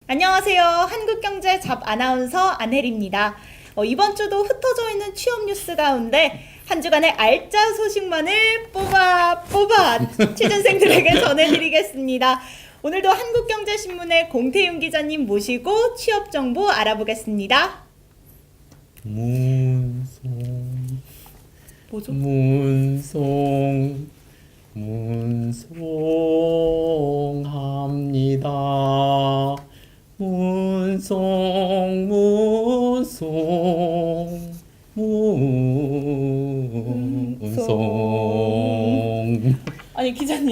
안녕하세요. 한국경제 잡 아나운서 안혜리입니다. 이번 주도 흩어져 있는 취업 뉴스 가운데 한 주간의 알짜 소식만을 뽑아 취준생들에게 전해드리겠습니다. 오늘도 한국경제신문의 공태윤 기자님 모시고 취업 정보 알아보겠습니다. 뭐죠? 문송합니다. 문송. 아니 기자님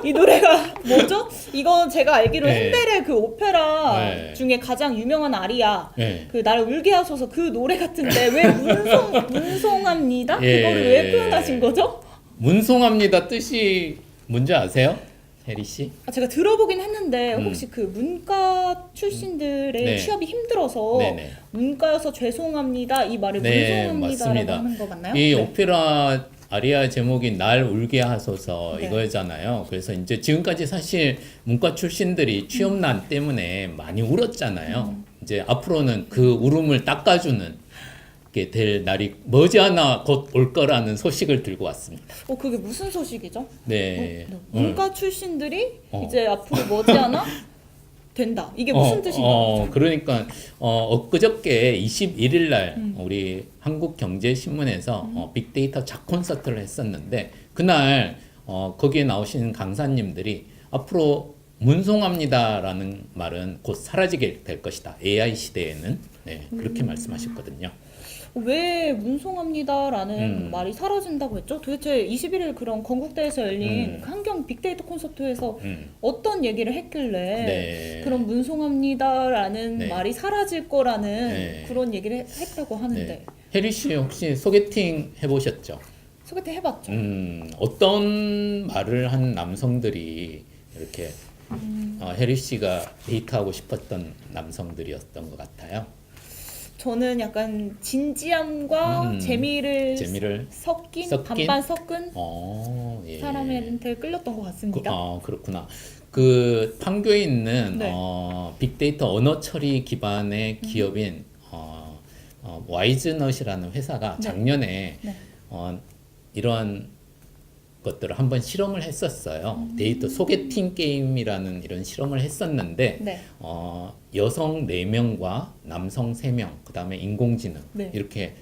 이 노래가 뭐죠? 이거 제가 알기로 네. 핸델의 그 오페라 네. 중에 가장 유명한 아리아 네. 그 나를 울게 하소서 그 노래 같은데 왜 문송합니다? 예. 그거를 왜 표현하신 거죠? 문송합니다 뜻이 뭔지 아세요? 혜리 씨? 제가 들어보긴 했는데 음. 혹시 그 문과 출신들의 네. 취업이 힘들어서 네네. 문과여서 죄송합니다 이 말을 네, 문송합니다라고 맞습니다. 하는 거 맞나요? 이 네. 오페라 아리아 제목이 날 울게 하소서 네. 이거잖아요. 그래서 이제 지금까지 사실 문과 출신들이 취업난 때문에 많이 울었잖아요. 이제 앞으로는 그 울음을 닦아주는 게 될 날이 머지않아 곧 올 거라는 소식을 들고 왔습니다. 그게 무슨 소식이죠? 네. 문과 출신들이 어. 이제 앞으로 머지않아 된다. 이게 무슨 뜻인가요? 그러니까 엊그저께 21일 날 우리 한국경제신문에서 빅데이터 작콘서트를 했었는데 그날 거기에 나오신 강사님들이 앞으로 문송합니다라는 말은 곧 사라지게 될 것이다. AI 시대에는 네, 그렇게 말씀하셨거든요. 왜 문송합니다라는 말이 사라진다고 했죠? 도대체 21일 그런 건국대에서 열린 환경 빅데이터 콘서트에서 어떤 얘기를 했길래 네. 그런 문송합니다라는 네. 말이 사라질 거라는 네. 그런 얘기를 했다고 하는데 네. 혜리 씨 혹시 소개팅 해보셨죠? 소개팅 해봤죠? 어떤 말을 한 남성들이 이렇게 혜리 씨가 데이트하고 싶었던 남성들이었던 것 같아요? 저는 약간 진지함과 재미를 섞인 반반 섞은 예. 사람한테 끌렸던 것 같습니다. 그렇구나. 그 판교에 있는 네. 빅데이터 언어 처리 기반의 기업인 와이즈넛이라는 회사가 네. 작년에 네. 이러한 것들을 한번 실험을 했었어요. 데이터 소개팅 게임이라는 이런 실험을 했었는데 네. 여성 4명과 남성 3명, 그 다음에 인공지능 네. 이렇게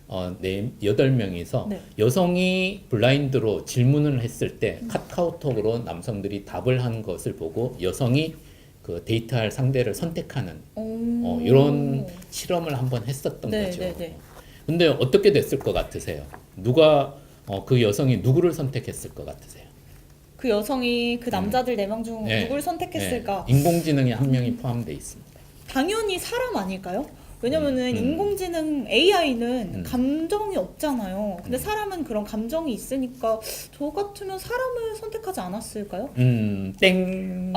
8명이서 네. 여성이 블라인드로 질문을 했을 때 카카오톡으로 남성들이 답을 한 것을 보고 여성이 그 데이트할 상대를 선택하는 이런 실험을 한번 했었던 네, 거죠. 네, 네. 근데 어떻게 됐을 것 같으세요? 누가 그 여성이 누구를 선택했을 것 같으세요? 그 여성이 그 남자들 4명 중 네. 누굴 선택했을까? 네. 인공지능이 한 명이 포함되어 있습니다. 당연히 사람 아닐까요? 왜냐면은 인공지능 AI는 감정이 없잖아요. 근데 사람은 그런 감정이 있으니까 저 같으면 사람을 선택하지 않았을까요? 땡.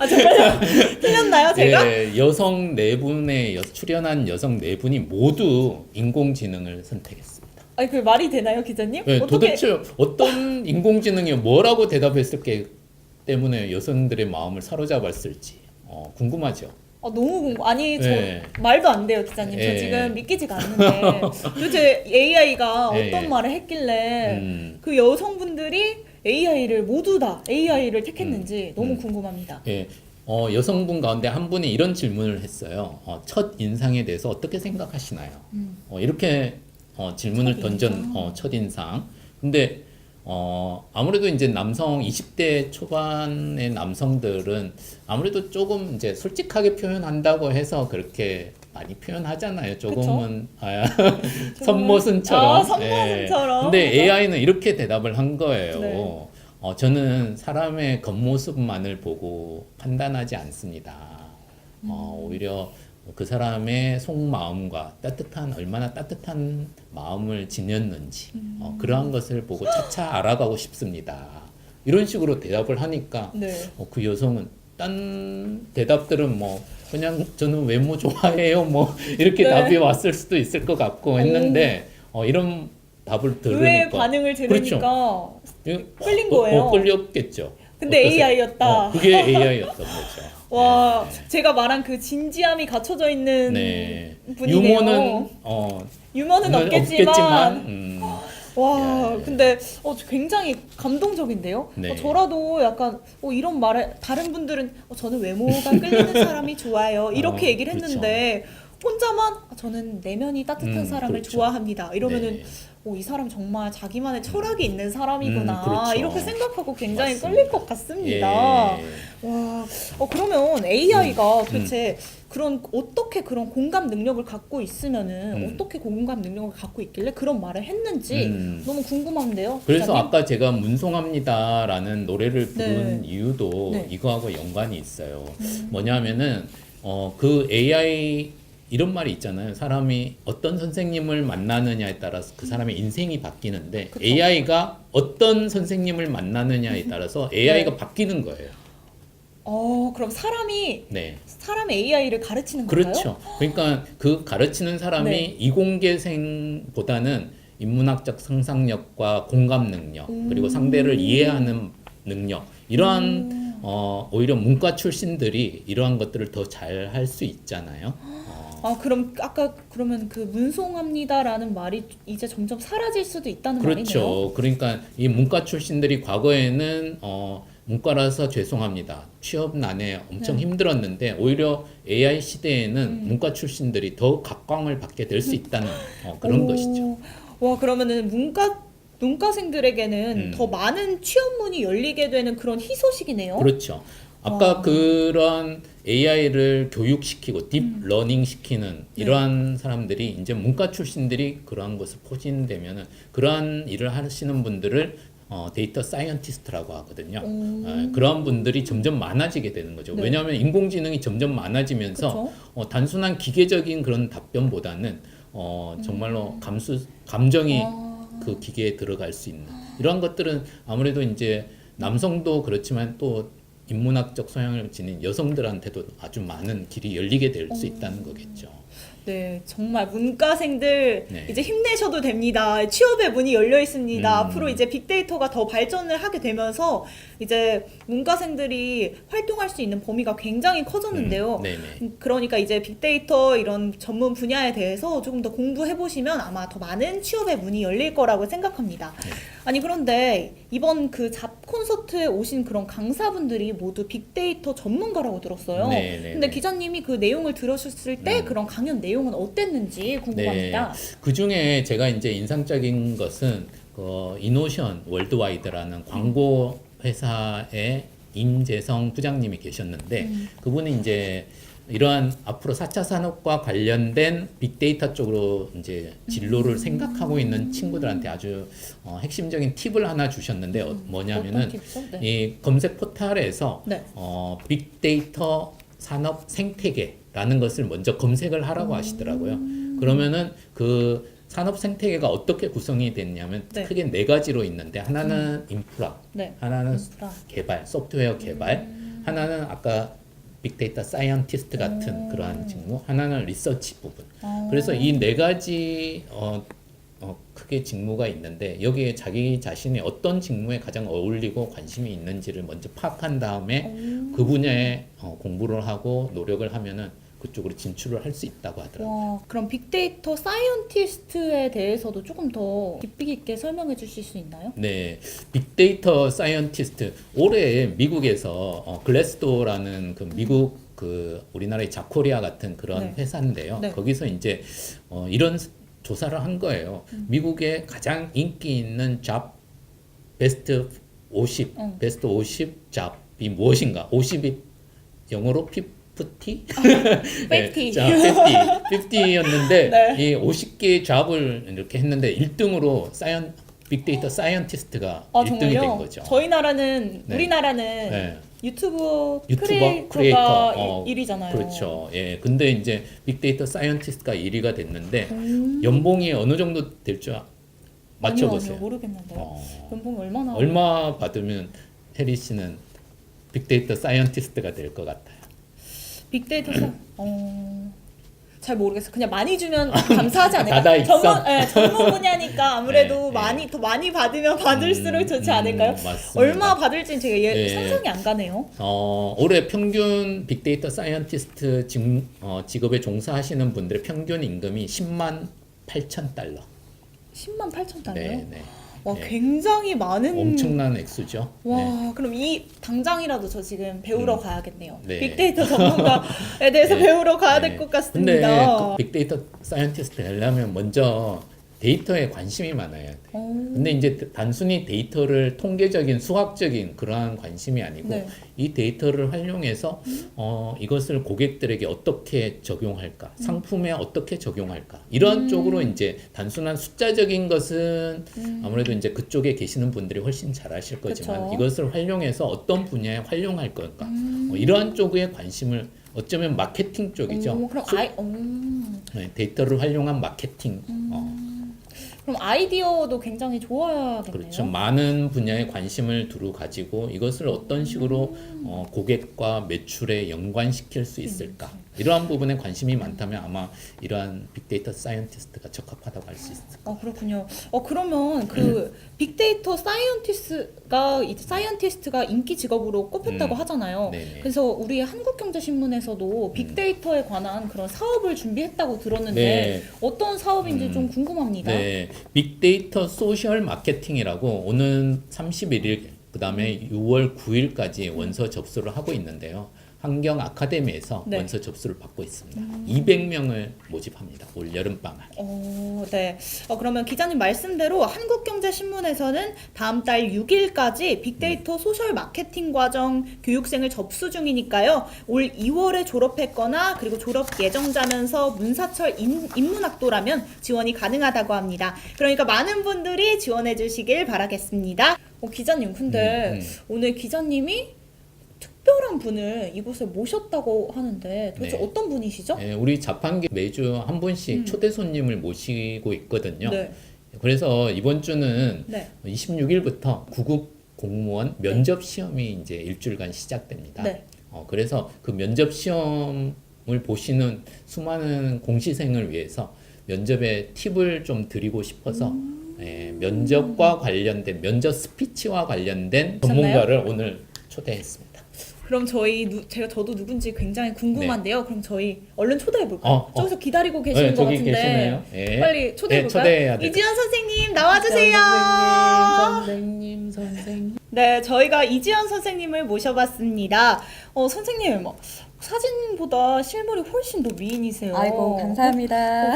정말요? 틀렸나요, 제가? 네, 여성 4분의 출연한 여성 4분이 모두 인공지능을 선택했습니다. 아니 그 말이 되나요, 기자님? 네, 어떻게 도대체 어떤 인공지능이 뭐라고 대답했을게 때문에 여성들의 마음을 사로잡았을지 궁금하죠. 너무 아니 네. 저 말도 안 돼요, 기자님. 네. 저 지금 믿기지가 않는데 도대체 AI가 네. 어떤 말을 했길래 그 여성분들이 AI를 모두 다 AI를 택했는지 너무 궁금합니다. 예, 여성분 가운데 한 분이 이런 질문을 했어요. 첫 인상에 대해서 어떻게 생각하시나요? 이렇게 질문을 던전 첫인상. 근데 아무래도 이제 남성 20대 초반의 남성들은 아무래도 조금 이제 솔직하게 표현한다고 해서 그렇게 많이 표현하잖아요. 조금은 선모순처럼. 선모순처럼. 근데 그죠? AI는 이렇게 대답을 한 거예요. 네. 저는 사람의 겉모습만을 보고 판단하지 않습니다. 오히려 그 사람의 속마음과 얼마나 따뜻한 마음을 지녔는지 그러한 것을 보고 차차 알아가고 싶습니다. 이런 식으로 대답을 하니까 네. 그 여성은 딴 대답들은 뭐 그냥 저는 외모 좋아해요 뭐 이렇게 네. 답이 왔을 수도 있을 것 같고 했는데 이런 답을 들으니까 의외의 반응을 들으니까 그렇죠. 끌린 거예요. 끌렸겠죠. 근데 어떠세요? AI였다. 그게 AI였던 거죠. 와, 제가 말한 그 진지함이 갖춰져 있는 네. 분이네요. 유머는 유머는 오늘 없겠지만, 와, 네. 근데 굉장히 감동적인데요. 네. 저라도 약간 이런 말에 다른 분들은 저는 외모가 끌리는 사람이 좋아요. 이렇게 얘기를 그렇죠. 했는데 혼자만 저는 내면이 따뜻한 사람을 그렇죠. 좋아합니다. 이러면은 네. 이 사람 정말 자기만의 철학이 있는 사람이구나. 그렇죠. 이렇게 생각하고 굉장히 맞습니다. 끌릴 것 같습니다. 예. 와, 그러면 AI가 도대체 어떻게 그런 공감 능력을 갖고 있으면은 어떻게 공감 능력을 갖고 있길래 그런 말을 했는지 너무 궁금한데요. 그래서 기자님? 아까 제가 문송합니다라는 노래를 부른 네. 이유도 네. 이거하고 연관이 있어요. 뭐냐면은 그 AI 이런 말이 있잖아요. 사람이 어떤 선생님을 만나느냐에 따라서 그 사람의 인생이 바뀌는데 그쵸. AI가 어떤 선생님을 만나느냐에 따라서 AI가 바뀌는 거예요. 그럼 사람이 네. AI를 가르치는 건가요? 그렇죠. 그러니까 그 가르치는 사람이 네. 이공계생보다는 인문학적 상상력과 공감 능력 그리고 상대를 이해하는 능력 이러한 오히려 문과 출신들이 이러한 것들을 더 잘 할 수 있잖아요. 그럼 그러면 그 문송합니다라는 말이 이제 점점 사라질 수도 있다는 말이네요. 그렇죠. 그러니까 이 문과 출신들이 과거에는 문과라서 죄송합니다. 취업난에 엄청 네. 힘들었는데 오히려 AI 시대에는 문과 출신들이 더 각광을 받게 될 수 있다는 그런 것이죠. 와, 그러면은 문과생들에게는 더 많은 취업문이 열리게 되는 그런 희소식이네요. 그렇죠. 아까 그런 AI를 교육시키고 딥러닝 시키는 이러한 사람들이 이제 문과 출신들이 그러한 것을 포진되면은 그러한 일을 하시는 분들을 데이터 사이언티스트라고 하거든요. 그런 분들이 점점 많아지게 되는 거죠. 네. 왜냐하면 인공지능이 점점 많아지면서 단순한 기계적인 그런 답변보다는 정말로 감정이 그 기계에 들어갈 수 있는 이러한 것들은 아무래도 이제 남성도 그렇지만 또 인문학적 소양을 지닌 여성들한테도 아주 많은 길이 열리게 될 수 있다는 거겠죠. 네, 정말 문과생들 네. 이제 힘내셔도 됩니다. 취업의 문이 열려 있습니다. 앞으로 이제 빅데이터가 더 발전을 하게 되면서 이제 문과생들이 활동할 수 있는 범위가 굉장히 커졌는데요. 네네. 그러니까 이제 빅데이터 이런 전문 분야에 대해서 조금 더 공부해 보시면 아마 더 많은 취업의 문이 열릴 거라고 생각합니다. 네. 아니 그런데 이번 그 잡 콘서트에 오신 그런 강사분들이 모두 빅데이터 전문가라고 들었어요. 네네네. 근데 기자님이 그 내용을 들으셨을 때 그런 강연 내용은 어땠는지 궁금합니다. 그 중에 제가 이제 인상적인 것은 이노션 월드와이드라는 광고 회사의 임재성 부장님이 계셨는데 그분이 이제 이러한 앞으로 4차 산업과 관련된 빅데이터 쪽으로 이제 진로를 생각하고 있는 친구들한테 아주 핵심적인 팁을 하나 주셨는데 뭐냐면은 어떤 팁이죠? 네. 이 검색 포털에서 네. 빅데이터 산업 생태계라는 것을 먼저 검색을 하라고 하시더라고요. 그러면은 그 산업 생태계가 어떻게 구성이 됐냐면 네. 크게 네 가지로 있는데 하나는 인프라, 네. 하나는 인프라. 개발, 소프트웨어 개발, 하나는 아까 빅데이터 사이언티스트 같은 그러한 직무, 하나는 리서치 부분. 그래서 이 네 가지 크게 직무가 있는데 여기에 자기 자신이 어떤 직무에 가장 어울리고 관심이 있는지를 먼저 파악한 다음에 그 분야에 공부를 하고 노력을 하면은 그쪽으로 진출을 할 수 있다고 하더라고요. 와, 그럼 빅데이터 사이언티스트에 대해서도 조금 더 깊이 있게 설명해 주실 수 있나요? 네, 빅데이터 사이언티스트 올해 미국에서 글래스도어라는 그 미국 그 우리나라의 자코리아 같은 그런 네. 회사인데요. 네. 거기서 이제 이런 조사를 한 거예요. 미국의 가장 인기 있는 잡 베스트 50, 베스트 50 잡이 무엇인가? 50이 영어로 50? 네, 50. 자, 50였는데 네. 이 50개의 잡을 이렇게 했는데 1등으로 빅데이터 사이언티스트가 1등이 된 정말요? 거죠. 저희 나라는 네. 우리나라는 네. 유튜버 크리에이터 크리에이터가 1위잖아요. 그렇죠. 예. 근데 이제 빅데이터 사이언티스트가 1위가 됐는데 연봉이 어느 정도 될 줄 맞춰 보세요. 아니요, 모르겠는데요. 연봉이 얼마나? 얼마 받으면 해리 씨는 빅데이터 사이언티스트가 될 것 같아요. 빅데이터 잘 모르겠어요. 그냥 많이 주면 감사하지 않을까요? 다다익선. 전문 분야니까 아무래도 네, 많이 더 많이 받으면 받을수록 좋지 않을까요? 맞습니다. 얼마 받을지는 제가 네. 상상이 안 가네요. 올해 평균 빅데이터 사이언티스트 직업에 종사하시는 분들의 평균 임금이 10만 8천 달러. 10만 8천 달러요? 네, 네. 와, 네. 굉장히 많은. 엄청난 액수죠. 와, 네. 그럼 이 당장이라도 저 지금 배우러 가야겠네요. 네. 빅데이터 전문가에 대해서 네. 배우러 가야 될 네. 것 근데 같습니다. 그 빅데이터 사이언티스트 되려면 먼저 데이터에 관심이 많아야 돼. 근데 이제 단순히 데이터를 통계적인 수학적인 그러한 관심이 아니고 네. 이 데이터를 활용해서 이것을 고객들에게 어떻게 적용할까, 상품에 어떻게 적용할까 이런 쪽으로 이제 단순한 숫자적인 것은 아무래도 이제 그쪽에 계시는 분들이 훨씬 잘 아실 거지만 그쵸. 이것을 활용해서 어떤 분야에 활용할 걸까 이러한 쪽에 관심을 어쩌면 마케팅 쪽이죠. 그럼 네, 데이터를 활용한 마케팅. 그럼 아이디어도 굉장히 좋아야겠네요. 그렇죠. 많은 분야에 관심을 두루 가지고 이것을 어떤 식으로 고객과 매출에 연관시킬 수 있을까? 이러한 부분에 관심이 많다면 아마 이러한 빅데이터 사이언티스트가 적합하다고 할 수 있을 거예요. 그렇군요. 그러면 그 빅데이터 사이언티스트가 인기 직업으로 꼽혔다고 하잖아요. 네네. 그래서 우리 한국경제신문에서도 빅데이터에 관한 그런 사업을 준비했다고 들었는데 네. 어떤 사업인지 좀 궁금합니다. 네, 빅데이터 소셜 마케팅이라고 오는 31일 그다음에 6월 9일까지 원서 접수를 하고 있는데요. 환경 아카데미에서 네. 원서 접수를 받고 있습니다. 200명을 모집합니다. 올 여름 방학. 네. 그러면 기자님 말씀대로 한국경제신문에서는 다음 달 6일까지 빅데이터 소셜 마케팅 과정 교육생을 접수 중이니까요. 올 2월에 졸업했거나 그리고 졸업 예정자면서 문사철 인문학도라면 지원이 가능하다고 합니다. 그러니까 많은 분들이 지원해 주시길 바라겠습니다. 기자님, 근데 오늘 기자님이 특별한 분을 이곳에 모셨다고 하는데 도대체 네. 어떤 분이시죠? 네, 우리 자판기 매주 한 분씩 초대 손님을 모시고 있거든요. 네. 그래서 이번 주는 네. 26일부터 구급 공무원 면접 시험이 이제 일주일간 시작됩니다. 네. 그래서 그 면접 시험을 보시는 수많은 공시생을 위해서 면접의 팁을 좀 드리고 싶어서 면접과 관련된 면접 스피치와 관련된 전문가를 오늘 초대했습니다. 그럼 저도 누군지 굉장히 궁금한데요. 그럼 저희 얼른 초대해 볼까요? 저기서 기다리고 계시는 것 저기 같은데 계시네요. 예. 빨리 초대해 네, 볼까요? 초대해야 돼요. 이지연 선생님 나와주세요. 선생님. 네, 저희가 이지연 선생님을 모셔봤습니다. 선생님 사진보다 실물이 훨씬 더 미인이세요. 아이고 감사합니다.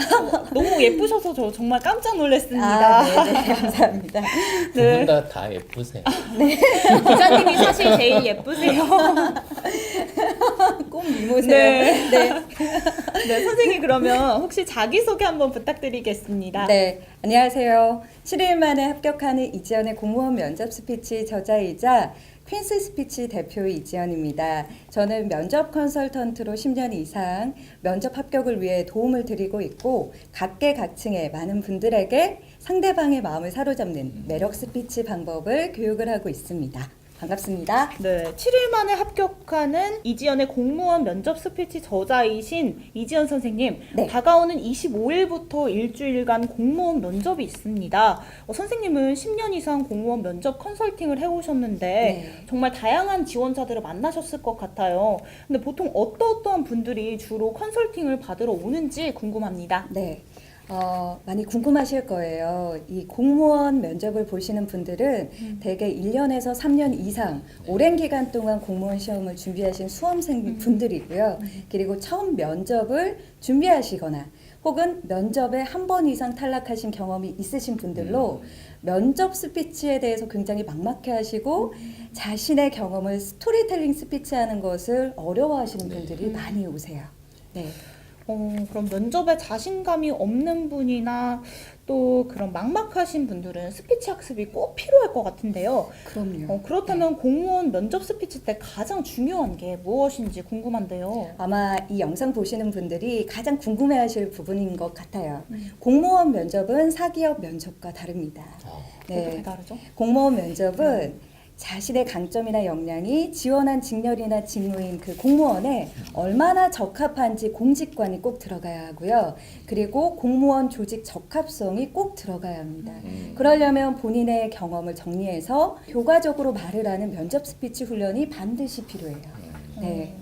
너무 예쁘셔서 저 정말 깜짝 놀랐습니다. 네네 감사합니다. 두 분 다 예쁘세요. 기자님이 사실 제일 예쁘세요. 꼭 미모세요. 네. 네. 네, 선생님 그러면 혹시 자기소개 한번 부탁드리겠습니다. 네, 안녕하세요. 7일 만에 합격하는 이지연의 공무원 면접 스피치 저자이자 퀸스 스피치 대표 이지연입니다. 저는 면접 컨설턴트로 10년 이상 면접 합격을 위해 도움을 드리고 있고 각계각층의 많은 분들에게 상대방의 마음을 사로잡는 매력 스피치 방법을 교육을 하고 있습니다. 반갑습니다. 네, 7일 만에 합격하는 이지연의 공무원 면접 스피치 저자이신 이지연 선생님, 네. 다가오는 25일부터 일주일간 공무원 면접이 있습니다. 선생님은 10년 이상 공무원 면접 컨설팅을 해오셨는데 네. 정말 다양한 지원자들을 만나셨을 것 같아요. 근데 보통 어떠한 분들이 주로 컨설팅을 받으러 오는지 궁금합니다. 네. 많이 궁금하실 거예요. 이 공무원 면접을 보시는 분들은 대개 1년에서 3년 이상 오랜 기간 동안 공무원 시험을 준비하신 수험생 분들이고요. 그리고 처음 면접을 준비하시거나 혹은 면접에 한 번 이상 탈락하신 경험이 있으신 분들로 면접 스피치에 대해서 굉장히 막막해 하시고 자신의 경험을 스토리텔링 스피치하는 것을 어려워하시는 분들이 많이 오세요. 네. 그럼 면접에 자신감이 없는 분이나 또 그런 막막하신 분들은 스피치 학습이 꼭 필요할 것 같은데요. 그럼요. 그렇다면 공무원 면접 스피치 때 가장 중요한 게 무엇인지 궁금한데요. 아마 이 영상 보시는 분들이 가장 궁금해하실 부분인 것 같아요. 공무원 면접은 사기업 면접과 다릅니다. 어떻게 다르죠? 공무원 면접은 자신의 강점이나 역량이 지원한 직렬이나 직무인 그 공무원에 얼마나 적합한지 공직관이 꼭 들어가야 하고요. 그리고 공무원 조직 적합성이 꼭 들어가야 합니다. 그러려면 본인의 경험을 정리해서 교과적으로 말을 하는 면접 스피치 훈련이 반드시 필요해요. 네.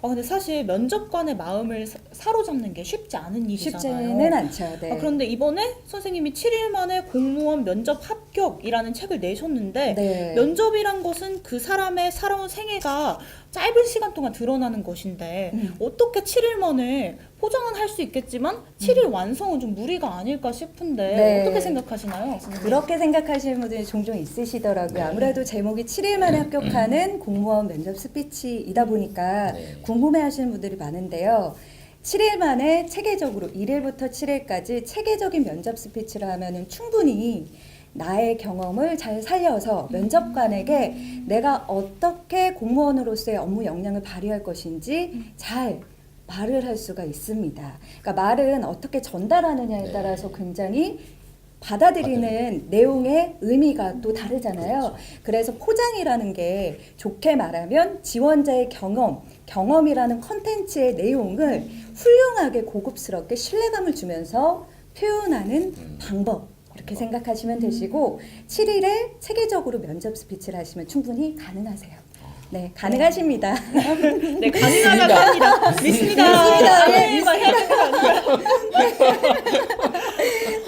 근데 사실 면접관의 마음을 사로잡는 게 쉽지 않은 일이잖아요. 쉽지는 않죠. 네. 그런데 이번에 선생님이 7일 만에 공무원 면접 합격이라는 책을 내셨는데 네. 면접이란 것은 그 사람의 살아온 생애가 짧은 시간 동안 드러나는 것인데 어떻게 7일 만에 포장은 할 수 있겠지만 7일 완성은 좀 무리가 아닐까 싶은데 네. 어떻게 생각하시나요? 그렇게 생각하시는 분들이 종종 있으시더라고요. 네. 아무래도 제목이 7일 만에 합격하는 공무원 면접 스피치이다 보니까 네. 궁금해하시는 분들이 많은데요. 7일 만에 체계적으로 1일부터 7일까지 체계적인 면접 스피치를 하면은 충분히 나의 경험을 잘 살려서 면접관에게 내가 어떻게 공무원으로서의 업무 역량을 발휘할 것인지 잘 말을 할 수가 있습니다. 그러니까 말은 어떻게 전달하느냐에 네. 따라서 굉장히 받아들이는 내용의 의미가 또 다르잖아요. 그렇죠. 그래서 포장이라는 게 좋게 말하면 지원자의 경험이라는 컨텐츠의 내용을 훌륭하게 고급스럽게 신뢰감을 주면서 표현하는 방법. 이렇게 생각하시면 되시고 7일에 체계적으로 면접 스피치를 하시면 충분히 가능하세요. 네, 가능하십니다. 네, 가능하다고 합니다. 믿습니다. 네, 만 해야 되는 거 아닌가요?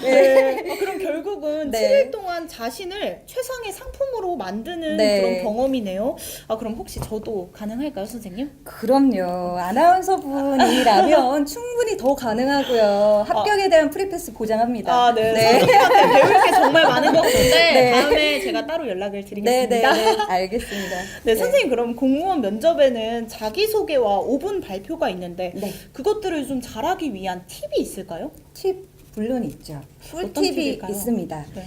네. 그럼 결국은 네. 7일 동안 자신을 최상의 상품으로 만드는 네. 그런 경험이네요. 그럼 혹시 저도 가능할까요, 선생님? 그럼요. 아나운서 분이라면 충분히 더 가능하고요. 합격에 대한 프리패스 보장합니다. 네. 선생님한테 배울 게 정말 많은 것 같은데 네. 다음에 제가 따로 연락을 네, 드리겠습니다. 네, 알겠습니다. 네, 선생님 그럼 공무원 면접에는 자기소개와 5분 발표가 있는데 네. 그것들을 좀 잘하기 위한 팁이 있을까요? 팁 물론 있죠. 어떤 꿀팁이 팁일까요? 있습니다. 네.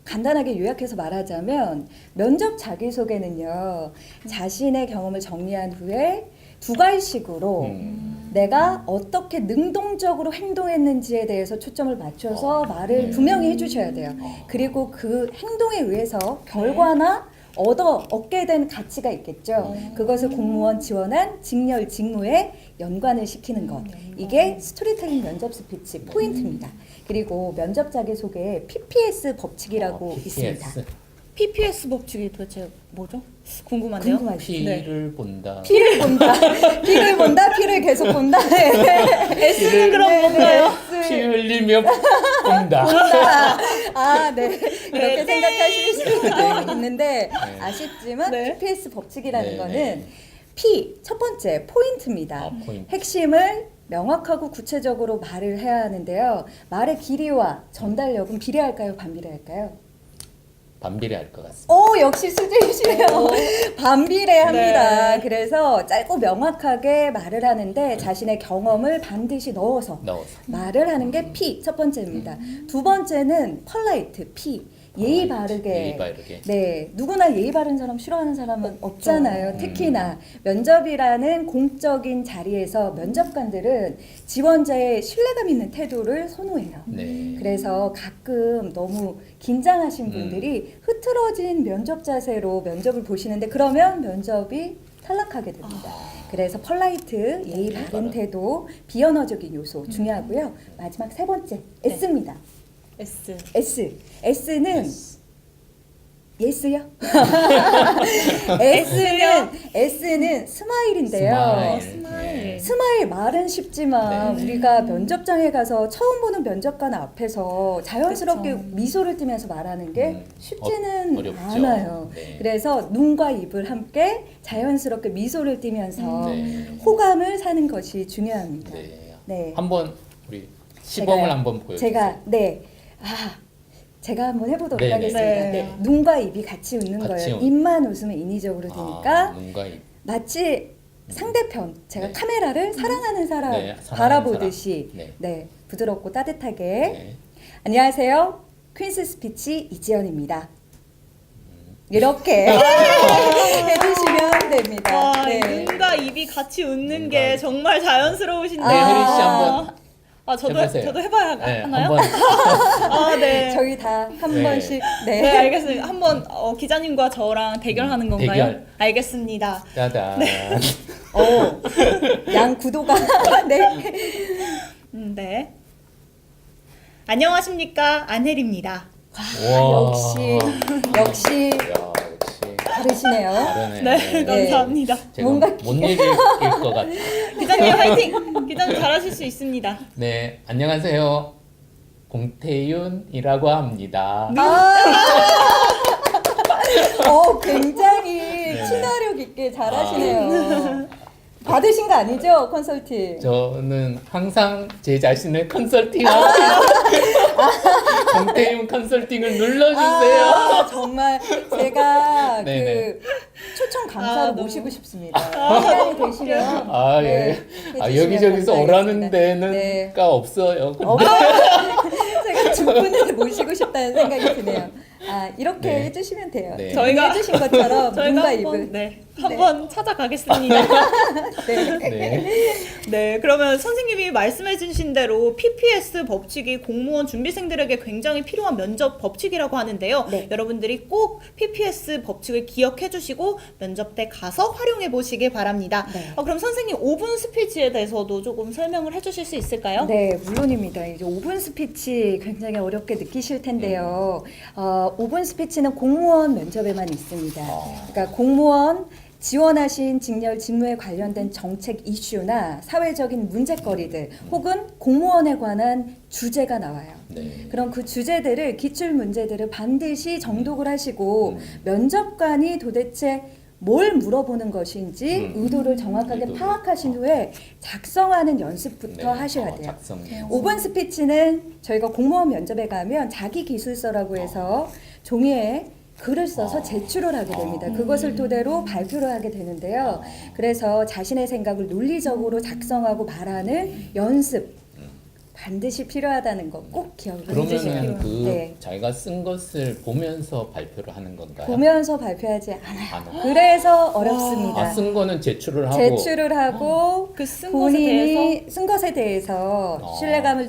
간단하게 요약해서 말하자면 면접 자기소개는요. 자신의 경험을 정리한 후에 두 갈식으로 내가 어떻게 능동적으로 행동했는지에 대해서 초점을 맞춰서 말을 분명히 해주셔야 돼요. 그리고 그 행동에 의해서 결과나 얻게 된 가치가 있겠죠. 그것을 공무원 지원한 직렬 직무에 연관을 시키는 것. 이게 스토리텔링 면접 스피치 포인트입니다. 그리고 면접 자기소개에 PPS 법칙이라고 있습니다. PPS 법칙이 도대체 뭐죠? 궁금한데요. 궁금하시죠? 피를 본다. 피를 본다. 피를 본다. 피를 계속 본다. S는 그럼 뭔가요? 피 흘리며 본다. 네. 그렇게 생각하실 수 있는데 아쉽지만 네. PPS 법칙이라는 네, 거는 네. P 첫 번째 포인트입니다. 포인트. 핵심을 명확하고 구체적으로 말을 해야 하는데요. 말의 길이와 전달력은 비례할까요? 반비례할까요? 반비례할 것 같습니다. 역시 수제이시네요. 반비례합니다. 네. 그래서 짧고 명확하게 말을 하는데 자신의 경험을 반드시 넣어서 말을 하는 게 P 첫 번째입니다. 두 번째는 polite P 예의 바르게. 예의 바르게. 네, 누구나 예의 바른 사람 싫어하는 사람은 없잖아요. 특히나 면접이라는 공적인 자리에서 면접관들은 지원자의 신뢰감 있는 태도를 선호해요. 네. 그래서 가끔 너무 긴장하신 분들이 흐트러진 면접 자세로 면접을 보시는데 그러면 면접이 탈락하게 됩니다. 그래서 polite, 예의 바른 태도, 비언어적인 요소 중요하고요. 마지막 세 번째, S입니다. S. S는 예스요? S는 스마일인데요. 스마일. 스마일 말은 쉽지만 네. 우리가 면접장에 가서 처음 보는 면접관 앞에서 자연스럽게 그쵸. 미소를 띠면서 말하는 게 쉽지는 어렵죠. 않아요. 네. 그래서 눈과 입을 함께 자연스럽게 미소를 띠면서 네. 호감을 사는 것이 중요합니다. 네. 네. 한번 우리 시범을 제가요? 한번 보여주세요. 제가 한번 해보도록 네, 네. 하겠습니다. 네. 네. 눈과 입이 같이 웃는 같이 거예요. 웃- 입만 웃으면 인위적으로 되니까 눈과 입. 마치 상대편, 제가 네. 카메라를 사랑하는 사람 네, 사랑하는 바라보듯이 사람. 네, 부드럽고 따뜻하게 네. 안녕하세요. 퀸스 스피치 이지연입니다. 이렇게 해주시면 됩니다. 와, 네. 눈과 입이 같이 웃는 눈과 게 입. 정말 자연스러우신데요. 네, 혜린 씨 한번 해보세요. 저도 해봐야 네, 하나요? 한번 아, 네. 저희 다 한 네. 번씩 네, 네. 알겠습니다. 한번 기자님과 저랑 대결하는 건가요? 대결. 알겠습니다. 짜잔. 양 구도가 네. 네. 안녕하십니까, 안혜리입니다. 와. 역시 야, 역시 다르시네요. 다르네. 네, 감사합니다. 제가 뭔가 못 읽을 것 같아. 기자님 화이팅! 기자님 잘하실 수 있습니다. 네, 안녕하세요. 공태윤이라고 합니다. 굉장히 네. 친화력 있게 잘하시네요. 받으신 거 아니죠 컨설팅? 저는 항상 제 자신을 컨설팅하고 공태윤 컨설팅을 눌러주세요. 정말 제가 네네. 그 초청 강사로 너무- 모시고 싶습니다. 시간이 되시면 아, 예. 네, 아, 해주시면 여기저기서 오라는 감사하겠습니다. 데는 네. 가 없어요. 제가 두 분을 모시고 싶다는 생각이 드네요. 이렇게 네. 해주시면 돼요. 네. 저희가- 해주신 것처럼 저희가 눈과 한번 입을. 한번 찾아가겠습니다. 네. 네. 네, 그러면 선생님이 말씀해주신 대로 PPS 법칙이 공무원 준비생들에게 굉장히 필요한 면접 법칙이라고 하는데요. 네. 여러분들이 꼭 PPS 법칙을 기억해주시고 면접 때 가서 활용해 보시길 바랍니다. 네. 그럼 선생님 5분 스피치에 대해서도 조금 설명을 해주실 수 있을까요? 네, 물론입니다. 이제 5분 스피치 굉장히 어렵게 느끼실 텐데요. 5분 스피치는 공무원 면접에만 있습니다. 그러니까 공무원 지원하신 직렬 직무에 관련된 정책 이슈나 사회적인 문제거리들 혹은 공무원에 관한 주제가 나와요. 네. 그럼 그 주제들을 기출 문제들을 반드시 정독을 하시고 면접관이 도대체 뭘 물어보는 것인지 의도를 정확하게 의도를. 파악하신 후에 작성하는 연습부터 네. 하셔야 돼요. 작성. 5분 스피치는 저희가 공무원 면접에 가면 자기 기술서라고 해서 종이에 글을 써서 제출을 하게 됩니다. 그것을 토대로 발표를 하게 되는데요. 그래서 자신의 생각을 논리적으로 작성하고 말하는 연습 반드시 필요하다는 거 꼭 기억을 해주시고요. 그러면은 그 네. 자기가 쓴 것을 보면서 발표를 하는 건가요? 보면서 발표하지 않아요. 안 하고. 그래서 어렵습니다. 아, 쓴 거는 제출을 하고 제출을 하고 그 쓴 것에 대해서 본인이 쓴 것에 대해서 어. 신뢰감을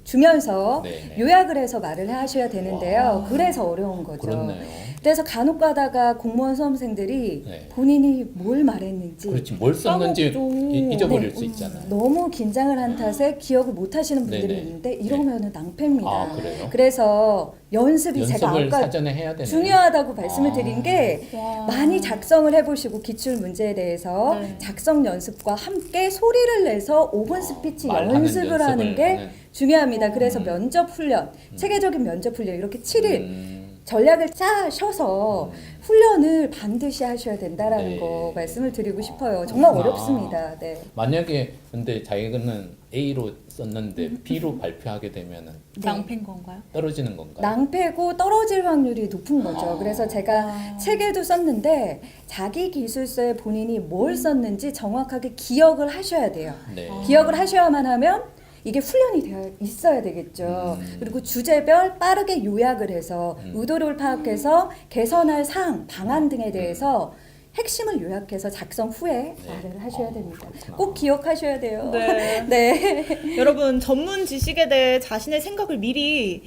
주면서 네네. 요약을 해서 말을 하셔야 되는데요. 와. 그래서 어려운 거죠. 그렇네요. 그래서 간혹 가다가 공무원 수험생들이 네. 본인이 뭘 말했는지 그렇지 뭘 썼는지 까먹죠. 잊어버릴 네. 수 있잖아요. 너무 긴장을 한 탓에 기억을 못 하시는 분들이 네네. 있는데 이러면은 낭패입니다. 아, 그래요? 그래서 연습이 제가 연습을 아까 사전에 해야 되네요. 중요하다고 말씀을 아. 드린 게 와. 많이 작성을 해보시고 기출 문제에 대해서 네. 작성 연습과 함께 소리를 내서 5분 스피치 말하는 연습을 하는 게 하는. 중요합니다. 그래서 면접 훈련, 체계적인 면접 훈련 이렇게 7일 전략을 짜셔서 훈련을 반드시 하셔야 된다라는 네. 거 말씀을 드리고 싶어요. 정말 그렇구나. 어렵습니다. 네. 만약에 근데 자기는 A로 썼는데 B로 발표하게 되면은 낭패인 건가요? 떨어지는 건가요? 낭패고 떨어질 확률이 높은 거죠. 그래서 제가 책에도 썼는데 자기 기술서에 본인이 뭘 썼는지 정확하게 기억을 하셔야 돼요. 네. 기억을 하셔야만 하면 이게 훈련이 되어 있어야 되겠죠. 그리고 주제별 빠르게 요약을 해서 의도를 파악해서 개선할 사항, 방안 등에 대해서 핵심을 요약해서 작성 후에 말을 하셔야 됩니다. 그렇구나. 꼭 기억하셔야 돼요. 네. 네. 여러분 전문 지식에 대해 자신의 생각을 미리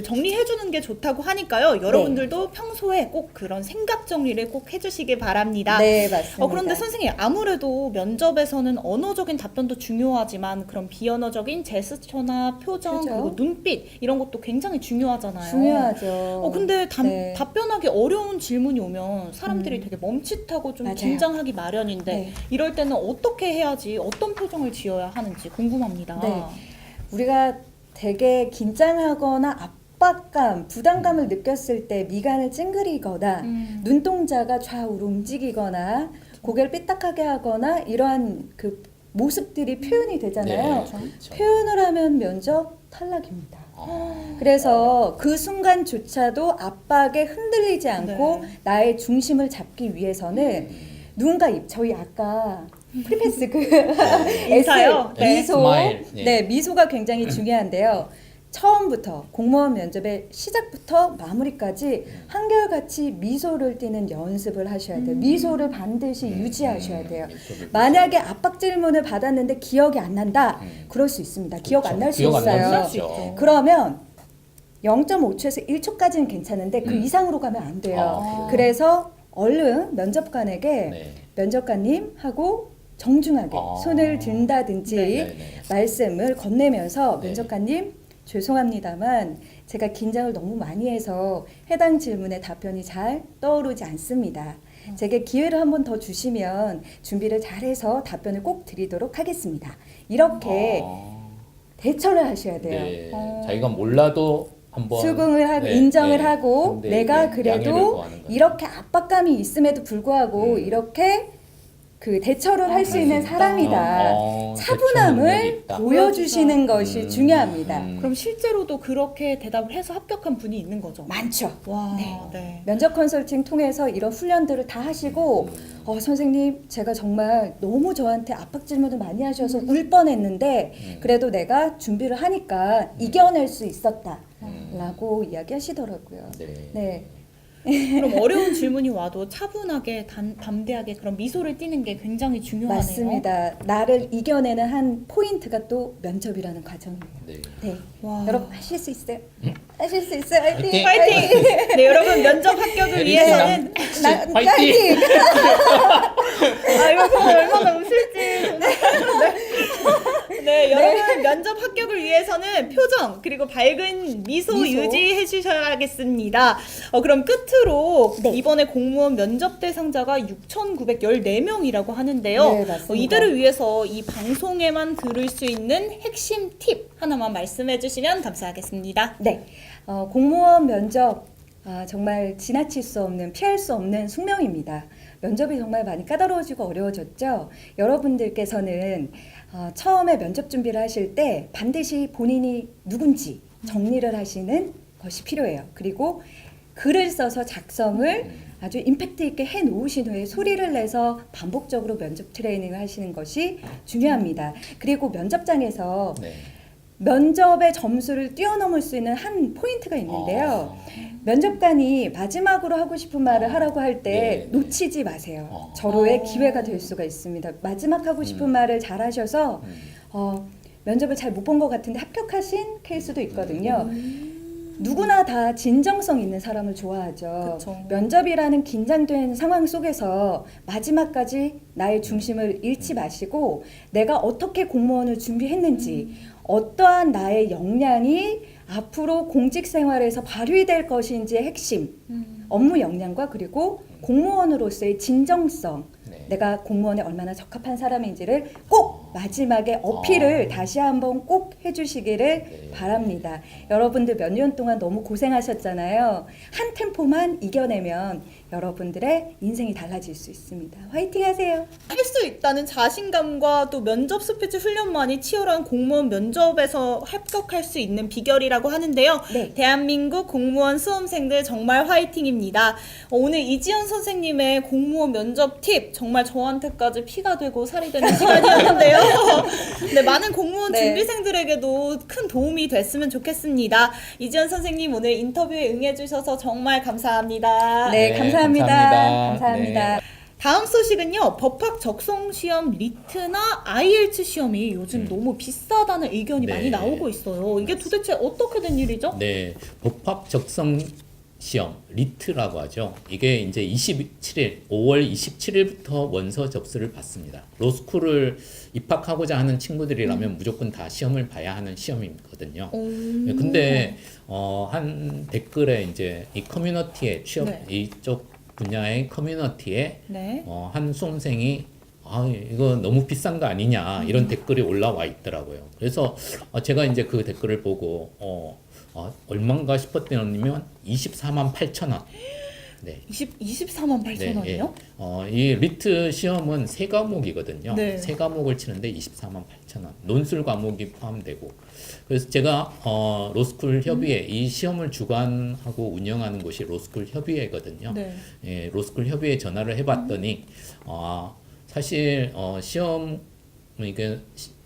정리해 주는 게 좋다고 하니까요. 여러분들도 평소에 꼭 그런 생각 정리를 꼭 해주시길 바랍니다. 네, 맞습니다. 그런데 선생님 아무래도 면접에서는 언어적인 답변도 중요하지만 그런 비언어적인 제스처나 표정 그죠. 그리고 눈빛 이런 것도 굉장히 중요하잖아요. 중요하죠. 근데 네. 답변하기 어려운 질문이 오면 사람들이 되게 멈칫하고 좀 맞아요. 긴장하기 마련인데 네. 이럴 때는 어떻게 해야지 어떤 표정을 지어야 하는지 궁금합니다. 네. 우리가 되게 긴장하거나 압박감, 부담감을 느꼈을 때 미간을 찡그리거나 눈동자가 좌우로 움직이거나 고개를 삐딱하게 하거나 이러한 그 모습들이 표현이 되잖아요. 네, 그렇죠. 표현을 하면 면접 탈락입니다. 그래서 그 순간조차도 압박에 흔들리지 않고 네. 나의 중심을 잡기 위해서는 눈과 입, 저희 아까 프리패스 그 인사요? S, 미소, 스마일. 네. 네, 미소가 굉장히 중요한데요. 처음부터 공무원 면접의 시작부터 마무리까지 한결같이 미소를 띠는 연습을 하셔야 돼요. 미소를 반드시 유지하셔야 돼요. 만약에 압박 질문을 받았는데 기억이 안 난다. 그럴 수 있습니다. 기억 안 날 수 기억 안 날 있어요. 수 있죠. 그러면 0.5초에서 1초까지는 괜찮은데 그 이상으로 가면 안 돼요. 아, 그래서 얼른 면접관에게 네. 면접관님 하고 정중하게 손을 든다든지 네. 말씀을 건네면서 네. 면접관님 죄송합니다만 제가 긴장을 너무 많이 해서 해당 질문의 답변이 잘 떠오르지 않습니다. 제게 기회를 한 번 더 주시면 준비를 잘해서 답변을 꼭 드리도록 하겠습니다. 이렇게 대처를 하셔야 돼요. 네. 자기가 몰라도 한번 수긍을 하고 네, 인정을 네. 하고 상대에게 내가 양해를 그래도 구하는 거죠. 이렇게 압박감이 있음에도 불구하고 이렇게 그 대처를 할 수 있는 사람이다. 대처 능력이 차분함을 있다. 보여주시는 것이 중요합니다. 그럼 실제로도 그렇게 대답을 해서 합격한 분이 있는 거죠? 많죠. 와, 네. 네. 면접 컨설팅 통해서 이런 훈련들을 다 하시고 선생님 제가 정말 너무 저한테 압박 질문을 많이 하셔서 울 뻔했는데 그래도 내가 준비를 하니까 이겨낼 수 있었다 라고 이야기하시더라고요. 네. 네. 그럼 어려운 질문이 와도 차분하게 담대하게 그런 미소를 띠는 게 굉장히 중요하네요. 맞습니다. 나를 이겨내는 한 포인트가 또 면접이라는 과정이에요. 네. 네. 와. 여러분 하실 수 있어요. 하실 수 있어요. 화이팅! 파이팅! 네, 여러분 면접 합격을 위해서는 화이팅! 아 이거 정말 얼마나 웃을지 정말. 네, 여러분 면접 합격을 위해서는 표정 그리고 밝은 미소 유지해 주셔야겠습니다. 그럼 끝으로 네. 이번에 공무원 면접 대상자가 6,914명이라고 하는데요. 네, 맞습니다. 이들을 위해서 이 방송에만 들을 수 있는 핵심 팁 하나만 말씀해 주시면 감사하겠습니다. 네. 공무원 면접 정말 지나칠 수 없는 피할 수 없는 숙명입니다. 면접이 정말 많이 까다로워지고 어려워졌죠. 여러분들께서는 처음에 면접 준비를 하실 때 반드시 본인이 누군지 정리를 하시는 것이 필요해요. 그리고 글을 써서 작성을 아주 임팩트 있게 해 놓으신 후에 소리를 내서 반복적으로 면접 트레이닝을 하시는 것이 중요합니다. 그리고 면접장에서 네. 면접의 점수를 뛰어넘을 수 있는 한 포인트가 있는데요. 면접관이 마지막으로 하고 싶은 말을 하라고 할 때 네, 네. 놓치지 마세요. 절호의 기회가 될 수가 있습니다. 마지막 하고 싶은 말을 잘 하셔서 면접을 잘 못 본 것 같은데 합격하신 케이스도 있거든요. 누구나 다 진정성 있는 사람을 좋아하죠. 그쵸. 면접이라는 긴장된 상황 속에서 마지막까지 나의 중심을 잃지 마시고 내가 어떻게 공무원을 준비했는지 어떠한 나의 역량이 앞으로 공직 생활에서 발휘될 것인지의 핵심, 업무 역량과 그리고 공무원으로서의 진정성, 네. 내가 공무원에 얼마나 적합한 사람인지를 꼭 마지막에 어필을 다시 한번 꼭 해주시기를 바랍니다. 여러분들 몇 년 동안 너무 고생하셨잖아요. 한 템포만 이겨내면 여러분들의 인생이 달라질 수 있습니다. 화이팅 하세요. 할 수 있다는 자신감과 또 면접 스피치 훈련만이 치열한 공무원 면접에서 합격할 수 있는 비결이라고 하는데요. 네. 대한민국 공무원 수험생들 정말 화이팅입니다. 오늘 이지연 선생님의 공무원 면접 팁 정말 저한테까지 피가 되고 살이 되는 시간이었는데요. 네, 많은 공무원 네. 준비생들에게도 큰 도움이 됐으면 좋겠습니다. 이지연 선생님 오늘 인터뷰에 응해주셔서 정말 감사합니다. 네, 네, 감사합니다. 감사합니다. 감사합니다. 네. 다음 소식은요. 법학 적성 시험 리트나 IELTS 시험이 요즘 너무 비싸다는 의견이 네. 많이 나오고 있어요. 이게 도대체 어떻게 된 일이죠? 네, 법학 적성 시험 리트라고 하죠. 이게 이제 5월 27일부터 원서 접수를 받습니다. 로스쿨을 입학하고자 하는 친구들이라면 무조건 다 시험을 봐야 하는 시험이거든요. 네, 근데 한 댓글에 이제 이 커뮤니티에 취업 네. 이쪽 분야의 커뮤니티에 네. 한 수험생이 이거 너무 비싼 거 아니냐 이런 댓글이 올라와 있더라고요. 그래서 제가 이제 그 댓글을 보고 얼마인가 싶었더니면 24만 8천 원. 네. 24만 8천 원이요? 이 리트 시험은 세 과목이거든요. 네. 세 과목을 치는데 24만 8천 원. 논술 과목이 포함되고. 그래서 제가 로스쿨 협의회 이 시험을 주관하고 운영하는 곳이 로스쿨 협의회거든요. 네. 예, 로스쿨 협의회에 전화를 해봤더니 사실 시험을 이게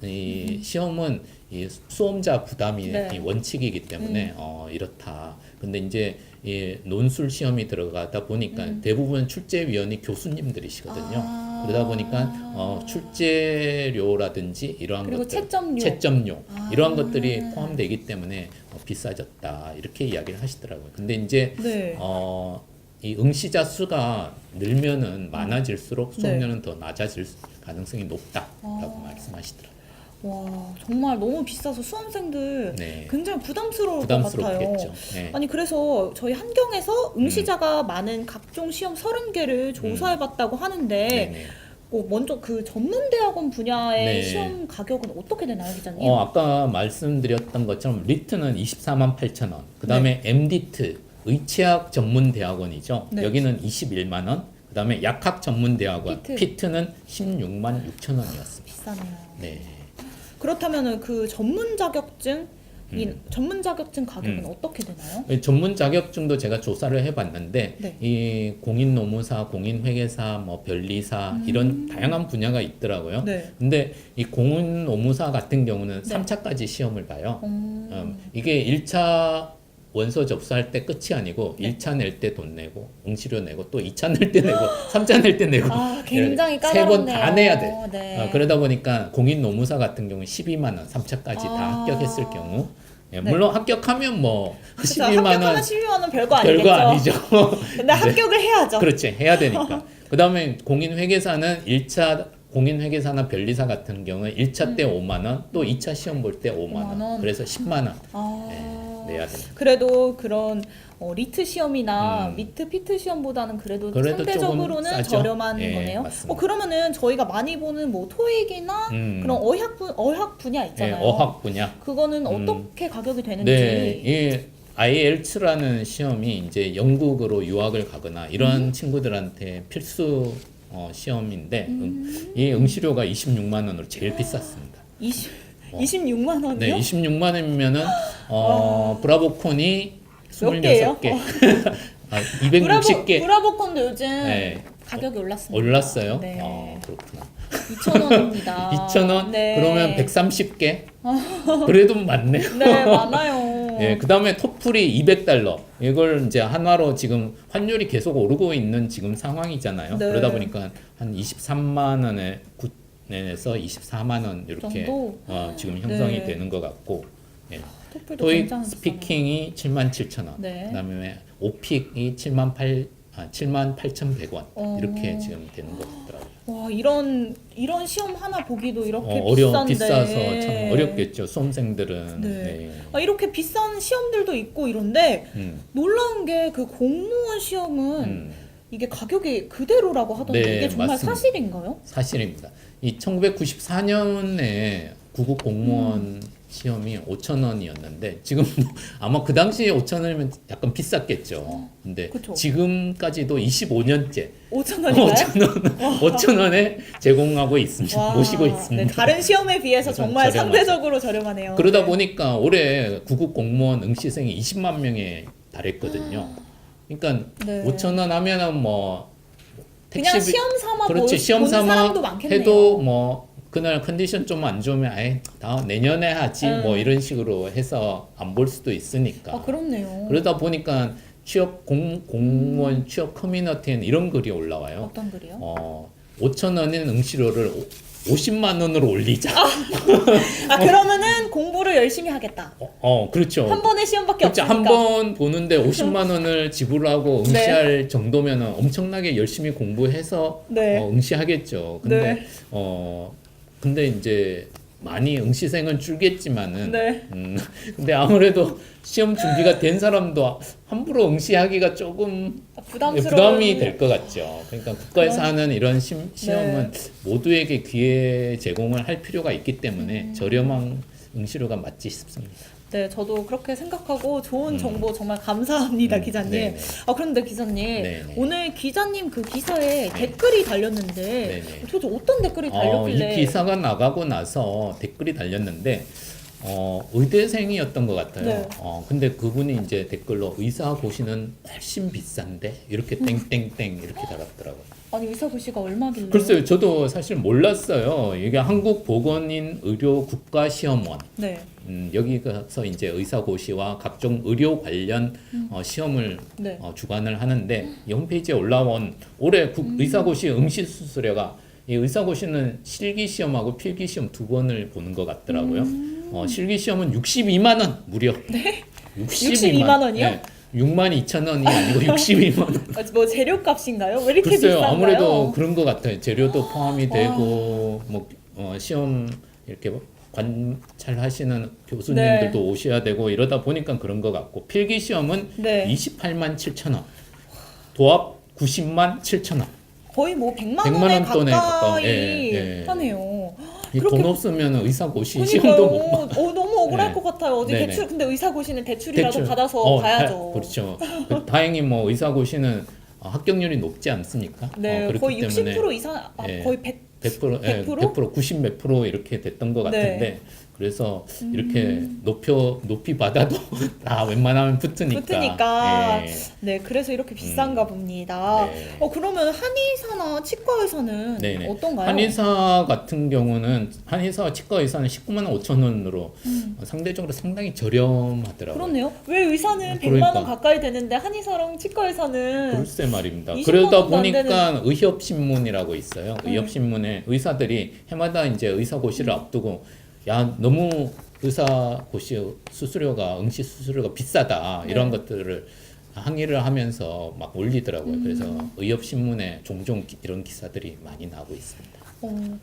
이 시험은 이 수험자 부담이 네. 이 원칙이기 때문에 이렇다. 근데 이제 이 논술 시험이 들어가다 보니까 대부분 출제위원이 교수님들이시거든요. 그러다 보니까 출제료라든지 이러한 그리고 것들, 채점료. 채점료 이러한 것들이 포함되기 때문에 비싸졌다 이렇게 이야기를 하시더라고요. 근데 이제 네. 이 응시자 수가 늘면은 많아질수록 네. 수업료는 더 낮아질 가능성이 높다라고 말씀하시더라고요. 와, 정말 너무 비싸서 수험생들 네. 굉장히 부담스러울 것 같아요. 부담스럽겠죠. 네. 아니 그래서 저희 한경에서 응시자가 많은 각종 시험 30개를 조사해봤다고 하는데 네네. 먼저 그 전문대학원 분야의 네. 시험 가격은 어떻게 되나요, 기자님? 아까 말씀드렸던 것처럼 리트는 24만 8천 원. 그다음에 MDT 의체학 전문 대학원이죠. 네. 여기는 21만 원. 그다음에 약학 전문 대학원 피트. 피트는 16만 6천 원이었습니다. 비싸네요. 네. 그렇다면은 그 전문 자격증 전문 자격증 가격은 어떻게 되나요? 전문 자격증도 제가 조사를 해봤는데 네. 이 공인노무사, 공인회계사, 뭐 변리사 이런 다양한 분야가 있더라고요. 네. 근데 이 공인노무사 같은 경우는 네. 3차까지 시험을 봐요. 이게 1차 원서 접수할 때 끝이 아니고 네. 1차 낼 때 돈 내고 응시료 내고 또 2차 낼 때 내고 3차 낼 때 내고 굉장히 세 번 다 까다롭네요. 내야 돼. 네. 그러다 보니까 공인노무사 같은 경우는 12만 원, 3차까지 다 합격했을 경우 물론 합격하면 뭐 그쵸, 12만 합격하면 원 12만 원 별거 아니겠죠? 별거 아니죠. 근데 합격을 해야죠. 그렇지. 해야 되니까. 그다음에 공인회계사는 1차 공인회계사나 변리사 같은 경우는 1차 때 5만 원, 또 2차 시험 볼 때 5만 5만 원. 원. 그래서 10만 원 내야 됩니다. 그래도 그런 리트 시험이나 음. 미트 피트 시험보다는 그래도 그래도 상대적으로는 조금 싸죠? 저렴한 예, 거네요. 맞습니다. 그러면은 저희가 많이 보는 뭐 토익이나 그런 어학 분야 예, 있잖아요. 어학 분야. 그거는 어떻게 가격이 되는지. 네, 이 IELTS라는 시험이 이제 영국으로 유학을 가거나 이런 친구들한테 필수 시험인데 이 응시료가 26만 원으로 제일 비쌌습니다. 26만 원이요? 네, 26만 원이면은 브라보콘이 몇 개예요? 26개. 260개. 브라보콘도 요즘 네. 가격이 올랐습니다. 올랐어요? 네. 그렇구나. 2,000원입니다. 2,000원? 네. 그러면 130개? 그래도 많네요. 네, 많아요. 예, 그 다음에 토플이 $200. 이걸 이제 한화로 지금 환율이 계속 오르고 있는 지금 상황이잖아요. 네. 그러다 보니까 한 23만 원에 에서 24만 원 이렇게 정도? 지금 형성이 네. 되는 것 같고, 예. 토플도 토익 굉장히 스피킹이 77,000원, 네. 그다음에 오픽이 78,100원 이렇게 지금 되는 것 같더라고요. 와, 이런 시험 하나 보기도 이렇게 비싼데. 비싸서 참 어렵겠죠. 수험생들은. 네. 네. 이렇게 비싼 시험들도 있고 이런데 음, 놀라운 게 그 공무원 시험은 이게 가격이 그대로라고 하던데 네, 이게 정말 맞습니다. 사실인가요? 사실입니다. 이 1994년에 구급 공무원 시험이 5,000원이었는데 지금 아마 그 당시에 5,000원이면 약간 비쌌겠죠. 근데 그쵸. 지금까지도 25년째 5,000원인가요? 5,000원에 제공하고 있습니다. 모시고 있습니다. 네, 다른 시험에 비해서 정말 저렴하죠. 상대적으로 저렴하네요. 그러다 네. 보니까 올해 구급 공무원 응시생이 20만 명에 달했거든요. 그러니까 네. 5,000원 하면은 뭐 그냥 시험 삼아 그렇지 시험 보는 삼아 사람도 많겠네요. 해도 뭐 그날 컨디션 좀 안 좋으면 아예 다 내년에 하지 뭐 이런 식으로 해서 안 볼 수도 있으니까. 그렇네요. 그러다 보니까 취업 공무원 취업 커뮤니티에는 이런 글이 올라와요. 어떤 글이요? 5,000원인 응시료를 50만 원으로 올리자. 그러면은 공부를 열심히 하겠다. 그렇죠. 한 번의 시험밖에 그렇죠. 없으니까. 한 번 보는데 50만 원을 지불하고 네. 응시할 정도면은 엄청나게 열심히 공부해서 네. 응시하겠죠. 근데 네. 근데 이제 많이 응시생은 줄겠지만은 네. 근데 아무래도 시험 준비가 된 사람도 함부로 응시하기가 조금 부담이 될 것 같죠. 그러니까 국가에서 하는 이런 시험은 모두에게 기회 제공을 할 필요가 있기 때문에 저렴한 응시료가 맞지 싶습니다. 네, 저도 그렇게 생각하고 좋은 정보 정말 감사합니다, 기자님. 네네. 그런데 기자님, 네네. 오늘 기자님 그 기사에 댓글이 달렸는데 네네. 도대체 어떤 댓글이 달렸길래? 이 기사가 나가고 나서 댓글이 달렸는데 의대생이었던 것 같아요. 네. 근데 그분이 이제 댓글로 의사 고시는 훨씬 비싼데 이렇게 땡땡땡 이렇게 달았더라고요. 아니 의사 고시가 얼마길래? 글쎄요, 저도 사실 몰랐어요. 이게 한국보건인의료국가시험원. 네. 여기 가서 이제 의사고시와 각종 의료 관련 시험을 네. 주관을 하는데 이 홈페이지에 올라온 올해 의사고시 응시수수료가 이 의사고시는 실기시험하고 필기시험 두 번을 보는 것 같더라고요. 실기시험은 62만 원 무려. 네? 62만 원이요? 네. 62,000원이 아니고 62만 원. 뭐 재료값인가요? 왜 이렇게 글쎄요, 비싼가요? 아무래도 그런 것 같아요. 재료도 포함이 되고 뭐 시험 이렇게 관찰하시는 교수님들도 네. 오셔야 되고 이러다 보니까 그런 것 같고 필기 시험은 네. 28만 7천 원, 도합 90만 7천 원. 거의 뭐 100만 100만 원에 원 돈에 가까운, 가까이 예. 하네요. 이 그렇게- 돈 없으면 의사고시 그러니까요. 시험도 못 봐. 너무 억울할 네. 것 같아요. 어디 네네. 대출 근데 의사 고시는 대출이라도 대출. 받아서 가야죠. 그렇죠. 다행히 뭐 의사고시는 합격률이 높지 않습니까? 네, 그렇기 거의 60% 때문에 이상, 예. 거의 100. 100%, 100%? 90 몇 프로 이렇게 됐던 것 네. 같은데 그래서 이렇게 높이 받아도 다 웬만하면 붙으니까. 예. 네, 그래서 이렇게 비싼가 봅니다. 네. 그러면 한의사나 치과 의사는 네네. 어떤가요? 한의사 같은 경우는 한의사와 치과 의사는 19만 5천 원으로 상대적으로 상당히 저렴하더라고요. 그렇네요. 왜 의사는 100만 그러니까. 원 가까이 되는데 한의사랑 치과 의사는 글쎄 말입니다. 20만 그러다 원도 안 보니까 의협신문이라고 있어요. 네. 의협신문에 의사들이 해마다 이제 의사고시를 앞두고 야 너무 의사고시 수수료가 응시 수수료가 비싸다 이런 네. 것들을 항의를 하면서 막 올리더라고요. 그래서 의협신문에 종종 이런 기사들이 많이 나오고 있습니다.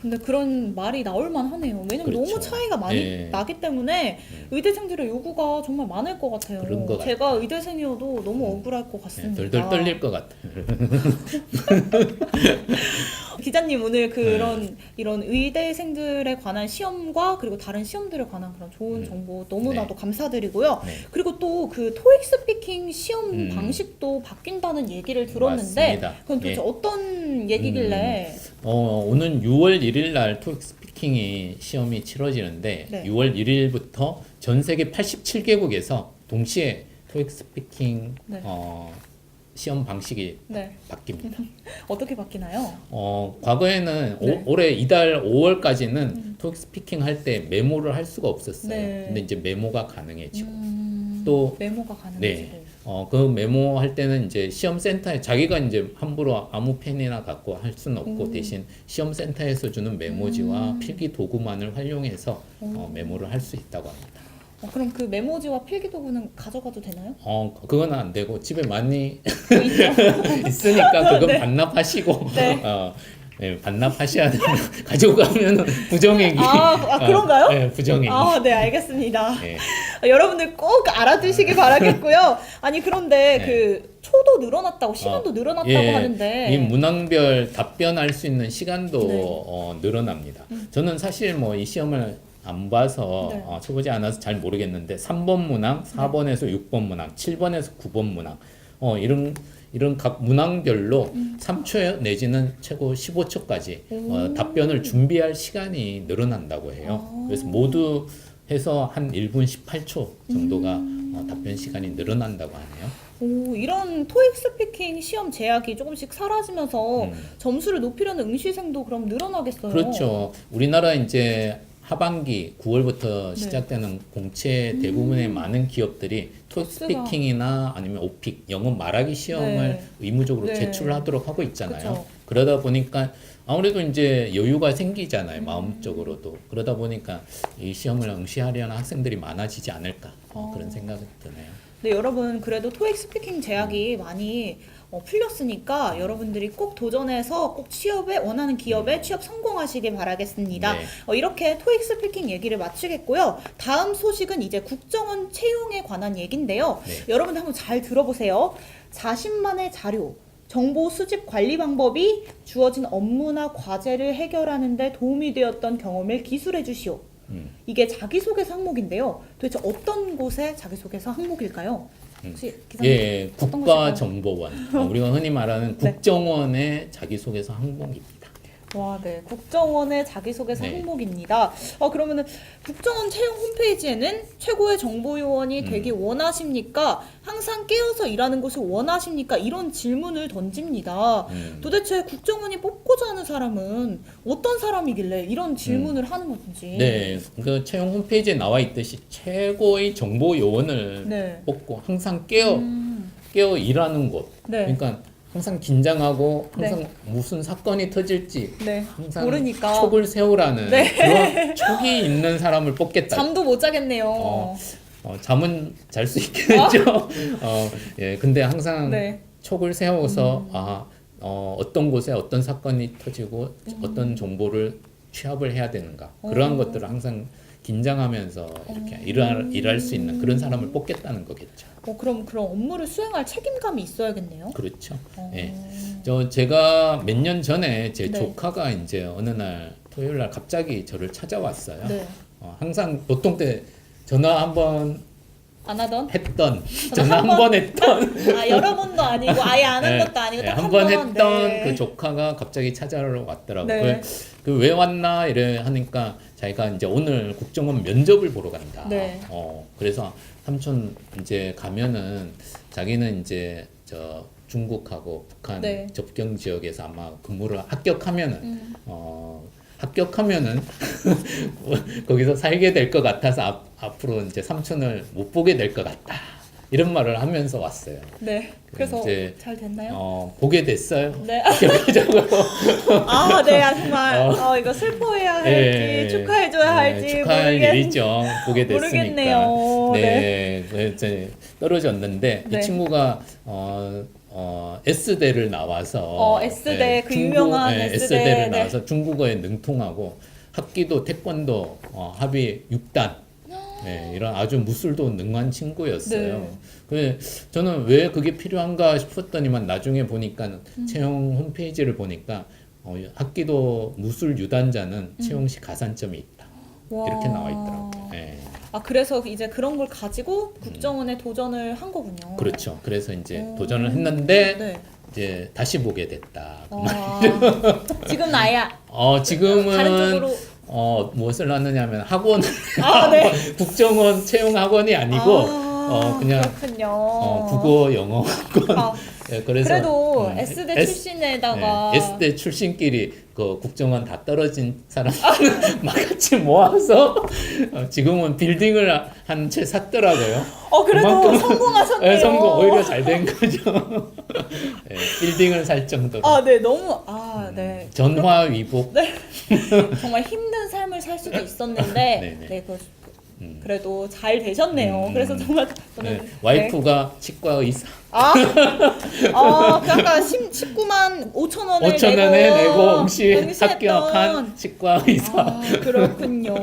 근데 그런 말이 나올 만하네요. 왜냐면 그렇죠. 너무 차이가 많이 네. 나기 때문에 의대생들의 요구가 정말 많을 것 같아요. 그런 것 제가 의대생이어도 너무 억울할 것 네, 같습니다. 덜덜 떨릴 것 같아요. 기자님 오늘 그런 네. 이런 의대생들에 관한 시험과 그리고 다른 시험들에 관한 그런 좋은 정보 너무나도 네. 감사드리고요. 네. 그리고 또 그 토익 스피킹 시험 음. 방식도 바뀐다는 얘기를 들었는데 맞습니다. 그건 도대체 예. 어떤 얘기길래 오는 6월 1일 날 토익 스피킹이 시험이 치러지는데 네. 6월 1일부터 전 세계 87개국에서 동시에 토익 스피킹 네. 시험 방식이 네. 바뀝니다. 어떻게 바뀌나요? 과거에는 네. 올해 이달 5월까지는 토익 스피킹 할 때 메모를 할 수가 없었어요. 네. 근데 이제 메모가 가능해지고 또 메모가 가능해지고 그 메모 할 때는 이제 시험 센터에 자기가 이제 함부로 아무 펜이나 갖고 할 수는 없고 대신 시험 센터에서 주는 메모지와 필기 도구만을 활용해서 메모를 할 수 있다고 합니다. 그럼 그 메모지와 필기도구는 가져가도 되나요? 그건 안 되고 집에 많이 또 있죠? 있으니까 그건 네. 반납하시고 네. 네, 반납하셔야 돼요. 가져가면 부정행위. 그런가요? 네, 부정행위. 네, 알겠습니다. 네. 여러분들 꼭 알아두시기 바라겠고요. 아니 그런데 네. 그 초도 늘어났다고 시간도 늘어났다고 예, 하는데 이 문항별 답변할 수 있는 시간도 네. 늘어납니다. 저는 사실 뭐 이 시험을 안 봐서 네. 쳐보지 않아서 잘 모르겠는데 3번 문항, 4번에서 6번 문항, 7번에서 9번 문항 이런 각 문항별로 3초 내지는 최고 15초까지 답변을 준비할 시간이 늘어난다고 해요. 그래서 모두 해서 한 1분 18초 정도가 답변 시간이 늘어난다고 하네요. 이런 토익 스피킹 시험 제약이 조금씩 사라지면서 점수를 높이려는 응시생도 그럼 늘어나겠어요. 그렇죠. 우리나라 이제 하반기 9월부터 시작되는 공채 대부분의 많은 기업들이 토익 토스가. 스피킹이나 아니면 오픽 영어 말하기 시험을 네. 의무적으로 네. 제출하도록 하고 있잖아요. 그쵸. 그러다 보니까 아무래도 이제 여유가 생기잖아요. 마음적으로도. 그러다 보니까 이 시험을 응시하려는 학생들이 많아지지 않을까 그런 생각이 드네요. 네, 여러분 그래도 토익 스피킹 제약이 많이 풀렸으니까 여러분들이 꼭 도전해서 꼭 취업에 원하는 기업에 취업 성공하시길 바라겠습니다. 네. 이렇게 토익 스피킹 얘기를 마치겠고요. 다음 소식은 이제 국정원 채용에 관한 얘긴데요. 네. 여러분들 한번 잘 들어보세요. 자신만의 자료, 정보 수집 관리 방법이 주어진 업무나 과제를 해결하는 데 도움이 되었던 경험을 기술해 주시오. 이게 자기소개서 항목인데요. 도대체 어떤 곳의 자기소개서 항목일까요? 혹시 기자님 예, 어떤 국가정보원. 우리가 흔히 말하는 네. 국정원의 자기소개서 항목입니다. 와, 네. 국정원의 자기소개서 네. 항목입니다. 그러면은 국정원 채용 홈페이지에는 최고의 정보 요원이 되기 원하십니까? 항상 깨어서 일하는 것을 원하십니까? 이런 질문을 던집니다. 도대체 국정원이 뽑고자 하는 사람은 어떤 사람이길래 이런 질문을 하는 건지. 네, 그 채용 홈페이지에 나와 있듯이 최고의 정보 요원을 네. 뽑고 항상 깨어 일하는 곳. 네. 그러니까 항상 긴장하고 항상 네. 무슨 사건이 터질지 네. 항상 모르니까. 촉을 세우라는 네. 그런 촉이 있는 사람을 뽑겠다. 잠도 못 자겠네요. 잠은 잘 수 있겠죠. 예, 근데 항상 네. 촉을 세워서 어떤 곳에 어떤 사건이 터지고 어떤 정보를 취합을 해야 되는가 그러한 것들을 항상 긴장하면서 이렇게 일할 수 있는 그런 사람을 뽑겠다는 거겠죠. 그럼 그런 업무를 수행할 책임감이 있어야겠네요. 그렇죠. 예. 제가 몇 년 전에 제 네. 조카가 이제 어느 날 토요일 날 갑자기 저를 찾아왔어요. 네. 항상 보통 때 전화 한번 안 하던? 전화 한 번 했던 여러 번도 아니고 아예 안 한 네, 것도 아니고 네, 딱 한 한 번 번. 했던 네. 그 조카가 갑자기 찾아러 왔더라고요. 네. 그 왜 왔나 이래 하니까 자기가 이제 오늘 국정원 면접을 보러 간다. 네. 그래서 삼촌 이제 가면은 자기는 이제 저 중국하고 북한 네. 접경 지역에서 아마 근무를 합격하면은 거기서 살게 될 것 같아서 앞으로 이제 삼촌을 못 보게 될 것 같다. 이런 말을 하면서 왔어요. 네. 그래서 이제, 잘 됐나요? 보게 됐어요. 네. 결과적으로. 네. 정말 이거 슬퍼해야 할지 예, 축하해줘야 할지 축하할 일이죠. 보게 됐으니까. 모르겠네요. 네, 이제 떨어졌는데 네. 이 친구가 S대를 나와서 S대, 그 유명한 S대, S대를 네. 나와서 중국어에 능통하고 학기도 태권도 합의 6단 이런 아주 무술도 능한 친구였어요. 네. 그래서 저는 왜 그게 필요한가 싶었더니만 나중에 보니까 채용 홈페이지를 보니까 학기도 무술 유단자는 채용 시 가산점이 있다. 와. 이렇게 나와 있더라고요. 예. 그래서 이제 그런 걸 가지고 국정원에 도전을 한 거군요. 그렇죠. 그래서 이제 도전을 했는데 네. 이제 다시 보게 됐다. 지금 나야. 지금은 다른 쪽으로. 무엇을 하느냐면 학원 네. 국정원 채용 학원이 아니고 그냥 그렇군요. 국어 영어 학원. 그래서 그래도 S대 출신에다가 S대 출신끼리 그 국정원 다 떨어진 사람 막 같이 모아서 지금은 빌딩을 한 채 샀더라고요. 그래도 그만큼 성공하셨네요. 성공 오히려 잘 된 거죠. 빌딩을 살 정도로. 네, 너무 네. 전화 위복. 네. 정말 힘든 삶을 살 수도 있었는데, 네네. 그래도 잘 되셨네요. 그래서 정말 저는 와이프가 치과 의사. 그 아까 19만 5천 원을 5천 원에 내고 응시했던. 합격한 치과 의사. 그렇군요.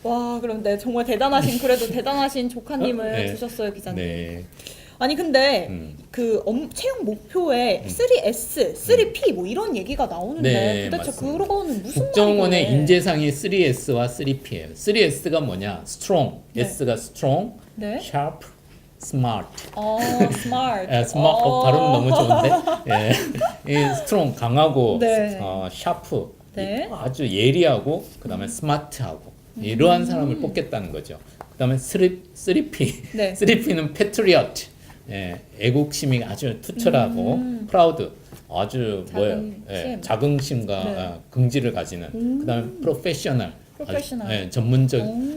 와, 그런데 정말 그래도 대단하신 조카님을 두셨어요, 기자님. 네. 아니 근데 그 채용 목표에 3S, 3P 뭐 이런 얘기가 나오는데 네, 도대체 맞습니다. 그거는 무슨 국정원의 말이길래? 인재상이 3S와 3P예요. 3S가 뭐냐? strong. 네. S가 strong, 네. sharp, smart. smart. 발음 너무 좋은데. 이 strong 강하고 네. sharp 네. 아주 예리하고 그다음에 smart하고 이러한 사람을 뽑겠다는 거죠. 그다음에 3P. 네. 3P는 patriot. 애국심이 아주 투철하고 proud. 아주 자긍심. 자긍심과 네. 긍지를 가지는. 그다음에 professional. Professional.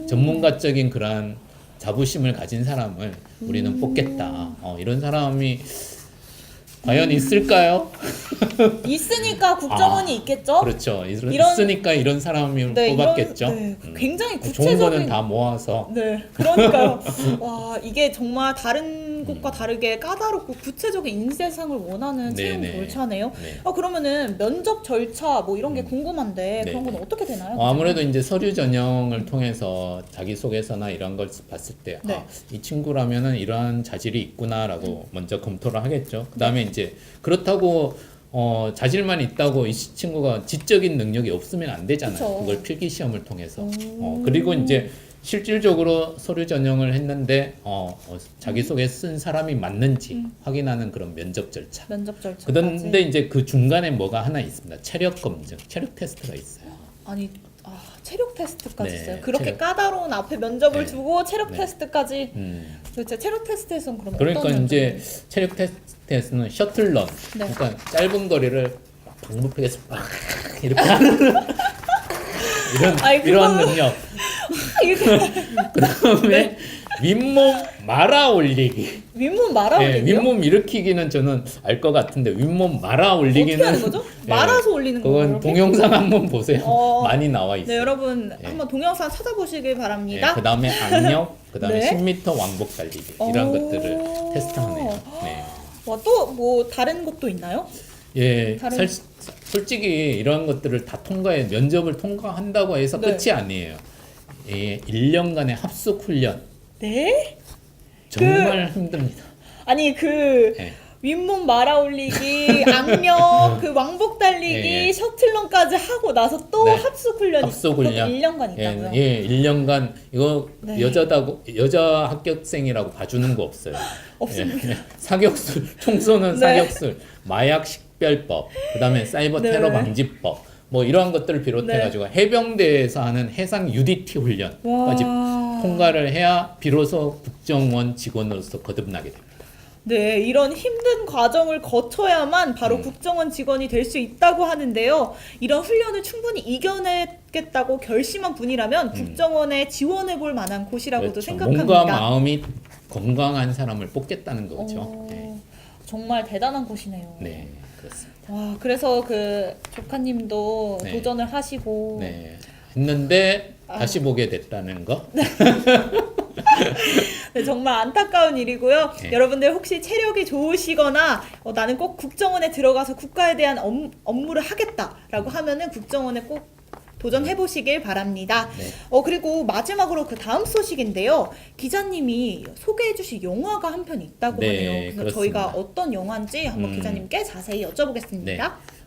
전문가적인 그러한 자부심을 가진 사람을 우리는 뽑겠다. 이런 사람이 과연 있을까요? 있으니까 국정원이 있겠죠? 그렇죠. 있으니까 이런 사람을 뽑았겠죠. 굉장히 좋은 구체적인. 거는 다 모아서. 네, 그러니까요. 와, 이게 정말 다른 곳과 다르게 까다롭고 구체적인 인재상을 원하는 채용 네네. 절차네요. 네. 그러면은 면접 절차 뭐 이런 게 궁금한데 그런 건 네네. 어떻게 되나요? 아무래도 이제 서류 전형을 통해서 자기소개서나 이런 걸 봤을 때, 네. 이 친구라면은 이러한 자질이 있구나라고 먼저 검토를 하겠죠. 그 다음에 이제 그렇다고 자질만 있다고 이 친구가 지적인 능력이 없으면 안 되잖아요. 그쵸. 그걸 필기 시험을 통해서. 그리고 이제 실질적으로 서류 전형을 했는데 자기소개 쓴 사람이 맞는지 확인하는 그런 면접 절차. 면접 절차. 그런데 이제 그 중간에 뭐가 하나 있습니다. 체력 검증, 체력 테스트가 있어요. 아니 체력 테스트까지 네, 있어요. 그렇게 체력. 까다로운 앞에 면접을 네. 두고 체력 네. 테스트까지. 그렇죠. 체력 테스트에서는 그럼 그러니까 어떤 이제 면접을- 체력 테스트에서는 셔틀런, 네. 그러니까 짧은 거리를 방법에서 막 이렇게 하는 아이, 이런 그거는- 능력. 이렇게 그다음에 윗몸 말아 올리기. 윗몸 말아 예, 올리기요? 윗몸 일으키기는 저는 알 것 같은데 윗몸 말아 어떻게 올리기는 하는 거죠? 예, 말아서 올리는 거예요? 그건 이렇게? 동영상 한번 보세요. 어. 많이 나와 있어요. 네, 여러분 예. 한번 동영상 찾아보시길 바랍니다. 그다음에 악력, 그다음에 네. 10m 왕복 달리기 이런 오. 것들을 테스트하네요. 네. 와, 또 뭐 다른 것도 있나요? 예, 다른- 솔직히 이런 것들을 다 통과해 면접을 통과한다고 해서 네. 끝이 아니에요. 예, 1년간의 합숙 훈련 네? 정말 힘듭니다. 아니 그 예. 윗몸 말아 올리기, 악력, 그 왕복 달리기, 예, 예. 셔틀런까지 하고 나서 또 네. 합숙 훈련이 합숙 훈련. 1년간 있다고요? 예, 1년간 이거 네. 여자 합격생이라고 봐주는 거 없어요. 없습니다. 예. 사격술, 총쏘는 네. 사격술, 마약 식별법, 그다음에 사이버 네. 테러 방지법, 뭐 이러한 것들을 비롯해 가지고 해병대에서 하는 해상 UDT 훈련까지 와. 통과를 해야 비로소 국정원 직원으로서 거듭나게 됩니다. 네, 이런 힘든 과정을 거쳐야만 바로 국정원 직원이 될 수 있다고 하는데요. 이런 훈련을 충분히 이겨내겠다고 결심한 분이라면 국정원에 지원해 볼 만한 곳이라고도 그렇죠. 생각합니다. 몸과 마음이 건강한 사람을 뽑겠다는 거죠. 어, 네. 정말 대단한 곳이네요. 네, 그렇습니다. 와, 그래서 그 조카님도 네. 도전을 하시고 네, 했는데 아. 다시 보게 됐다는 거. 네, 정말 안타까운 일이고요. 네. 여러분들 혹시 체력이 좋으시거나 나는 꼭 국정원에 들어가서 국가에 대한 업무를 하겠다라고 하면은 국정원에 꼭 도전해 보시길 바랍니다. 네. 그리고 마지막으로 그 다음 소식인데요. 기자님이 소개해 주실 영화가 한 편 있다고 네, 하네요. 그래서 그렇습니다. 저희가 어떤 영화인지 한번 기자님께 자세히 여쭤보겠습니다. 네.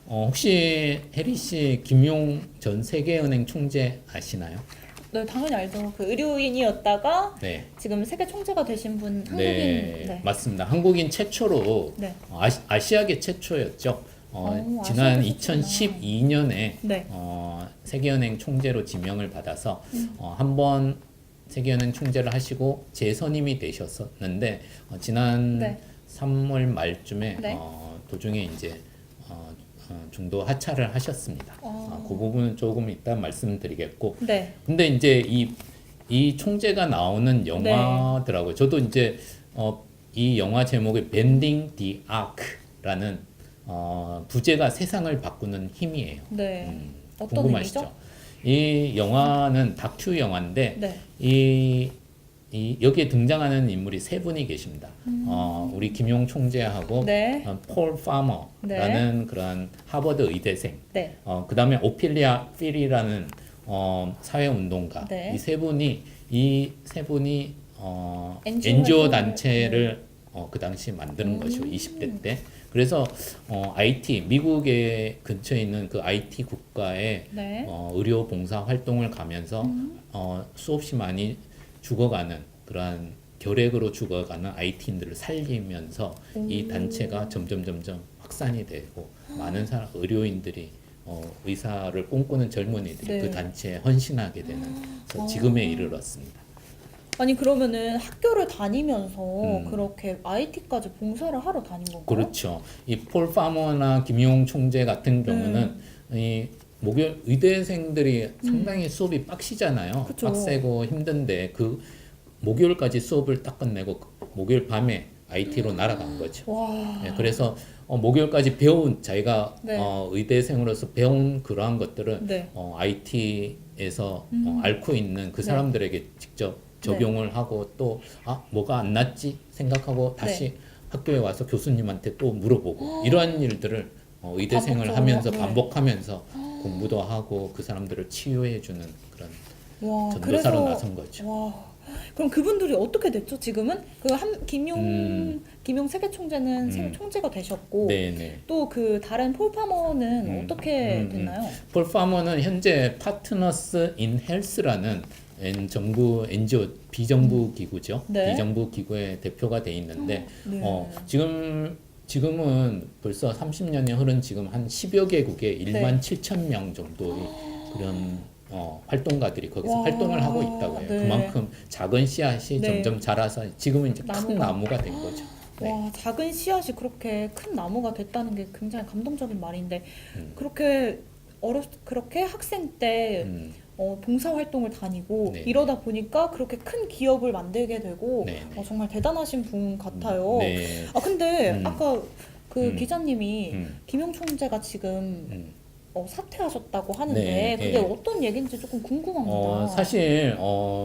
혹시 혜리 씨 김용 전 세계은행 총재 아시나요? 네, 당연히 알죠. 그 의료인이었다가 네. 지금 세계 총재가 되신 분 한국인. 네, 네. 맞습니다. 한국인 최초로 네. 아시아계 최초였죠. 오, 지난 아시아계 최초구나. 2012년에 네. 세계은행 총재로 지명을 받아서 한번 세계은행 총재를 하시고 재선임이 되셨었는데 지난 네. 3월 말쯤에 네. 도중에 이제 중도 하차를 하셨습니다. 그 부분은 조금 이따 말씀드리겠고, 네. 근데 이제 이 총재가 나오는 영화더라고요. 저도 이제 이 영화 제목이 Bending the Arc라는 부제가 세상을 바꾸는 힘이에요. 네. 어떤 궁금하시죠? 의미죠? 이 영화는 다큐 영화인데 네. 이 여기에 등장하는 인물이 세 분이 계십니다. 우리 김용 총재하고 네. 폴 파머라는 그런 하버드 의대생, 네. 그다음에 오피리아 필이라는 사회운동가. 네. 이 세 분이 NGO NGO 활동을, 단체를 그 당시 만드는 것이고 20대 때. 그래서 IT 미국의 근처에 있는 그 IT 국가에 네. 의료 봉사 활동을 가면서 수없이 많이 죽어가는 그러한 결핵으로 죽어가는 IT인들을 살리면서 이 단체가 점점 확산이 되고 많은 의료인들이 의사를 꿈꾸는 젊은이들이 네. 그 단체에 헌신하게 되는 그래서 지금에 이르렀습니다. 아니 그러면은 학교를 다니면서 음. 그렇게 IT까지 봉사를 하러 다닌 건가요? 그렇죠. 이 폴 파머나 김용 총재 같은 경우는 이 목요일 의대생들이 상당히 수업이 빡시잖아요. 그쵸. 빡세고 힘든데 그 목요일까지 수업을 딱 끝내고 목요일 밤에 IT로 날아간 거죠. 와. 네, 그래서 목요일까지 배운 자기가 네. 의대생으로서 배운 그러한 것들은 네. IT에서 앓고 있는 그 사람들에게 직접 적용을 하고 또 뭐가 안 낫지 생각하고 다시 학교에 와서 교수님한테 또 물어보고 이러한 일들을 의대생을 반복적으로, 하면서 네. 반복하면서 공부도 하고 그 사람들을 치유해주는 그런 와. 전도사로 그래서 나선 거죠. 와. 그럼 그분들이 어떻게 됐죠? 지금은 김용 세계 총재는 세계 총재가 되셨고 네네. 또 그 다른 폴 파머는 어떻게 됐나요? 폴 파머는 현재 파트너스 인 헬스라는 정부 NGO 비정부 기구죠. 네. 비정부 기구의 대표가 돼 있는데 네. 지금은 벌써 30년이 흐른 지금 한 10여 개국에 1만 네. 7천 명 정도의 그런 활동가들이 거기서 와. 활동을 하고 있다고 해요. 네. 그만큼 작은 씨앗이 네. 점점 자라서 지금은 이제 큰 나무가. 나무가 된 거죠. 네. 와, 작은 씨앗이 그렇게 큰 나무가 됐다는 게 굉장히 감동적인 말인데 음. 그렇게 학생 때 음. 봉사활동을 다니고 네. 이러다 보니까 그렇게 큰 기업을 만들게 되고 네, 네. 정말 대단하신 분 같아요. 네. 아 근데 음. 아까 그 음. 기자님이 음. 김용 총재가 지금 음. 사퇴하셨다고 하는데 네, 그게 네. 어떤 얘기인지 조금 궁금합니다. 사실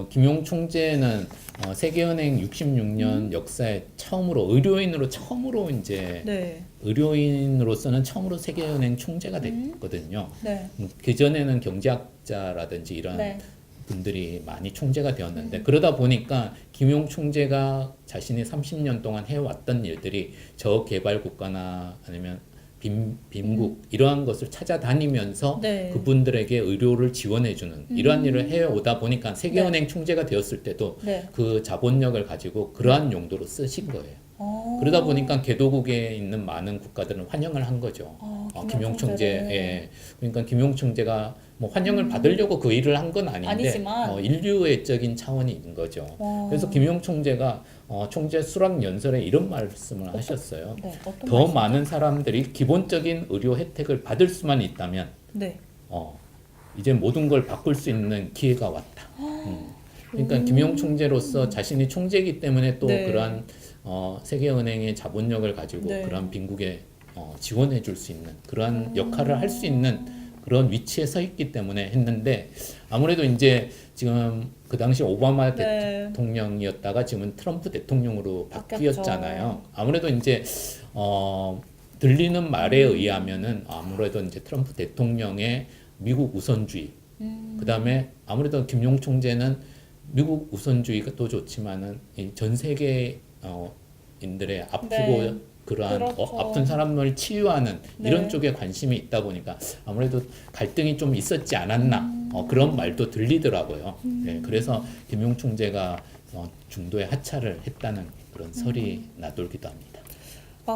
김용 총재는 세계은행 66년 역사에 처음으로 의료인으로 처음으로 이제 네, 의료인으로서는 처음으로 세계은행 총재가 됐거든요. 네, 그 전에는 경제학자라든지 이런 네, 분들이 많이 총재가 되었는데 그러다 보니까 김용 총재가 자신이 30년 동안 해왔던 일들이 저개발 국가나 아니면 빈국 이러한 것을 찾아다니면서 네. 그분들에게 의료를 지원해주는 이러한 일을 해오다 보니까 세계은행 총재가 되었을 때도 네. 그 자본력을 가지고 그러한 용도로 쓰신 거예요. 그러다 보니까 개도국에 있는 많은 국가들은 환영을 한 거죠. 김용 총재, 예. 그러니까 김용 총재가 뭐 환영을 받으려고 그 일을 한 건 아닌데 아니지만. 인류애적인 차원이 있는 거죠. 와. 그래서 김용 총재가 총재 수락 연설에 이런 말씀을 하셨어요. 네, 어떤 더 말씀? 많은 사람들이 기본적인 의료 혜택을 받을 수만 있다면 네. 이제 모든 걸 바꿀 수 있는 기회가 왔다. 그러니까 김용 총재로서 자신이 총재이기 때문에 또 네. 그러한 세계은행의 자본력을 가지고 네. 그러한 빈국에 지원해 줄 수 있는 그러한 역할을 할 수 있는 그런 위치에 서 있기 때문에 했는데 아무래도 이제 지금 그 당시 오바마 네. 대통령이었다가 지금은 트럼프 대통령으로 바뀌었죠. 바뀌었잖아요. 아무래도 이제 들리는 말에 의하면은 아무래도 이제 트럼프 대통령의 미국 우선주의, 그다음에 아무래도 김용 총재는 미국 우선주의가 또 좋지만은 이 전 세계 인들의 아프고 네. 그러한 그렇죠. 아픈 사람을 치유하는 이런 네. 쪽에 관심이 있다 보니까 아무래도 갈등이 좀 있었지 않았나 그런 말도 들리더라고요. 네, 그래서 김용 총재가 중도에 하차를 했다는 그런 설이 나돌기도 합니다.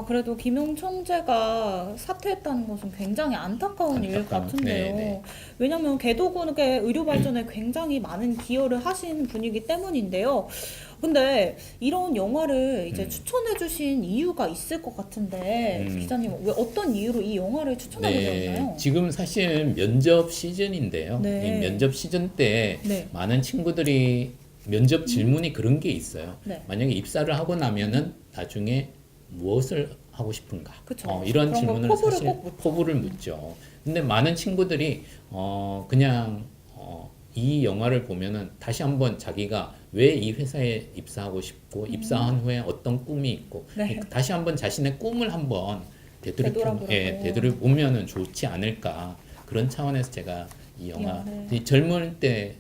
그래도 김용 총재가 사퇴했다는 것은 굉장히 안타까운 일 안타까운, 같은데요. 네. 왜냐하면 개도국의 의료 발전에 굉장히 많은 기여를 하신 분이기 때문인데요. 근데 이런 영화를 이제 추천해 주신 이유가 있을 것 같은데 기자님 왜 어떤 이유로 이 영화를 추천하게 되었나요? 지금 사실 면접 시즌인데요. 네. 이 면접 시즌 때 네. 많은 친구들이 면접 질문이 그런 게 있어요. 네. 만약에 입사를 하고 나면은 나중에 무엇을 하고 싶은가? 그쵸. 이런 그런 거 질문을 포부를 사실 꼭 묻죠. 포부를 묻죠. 근데 많은 친구들이 그냥 이 영화를 보면은 다시 한번 자기가 왜 이 회사에 입사하고 싶고 입사한 후에 어떤 꿈이 있고 네. 다시 한번 자신의 꿈을 한번 되돌아보라고. 되돌아보면은 좋지 않을까 그런 차원에서 제가 이 영화 네. 이 젊을 때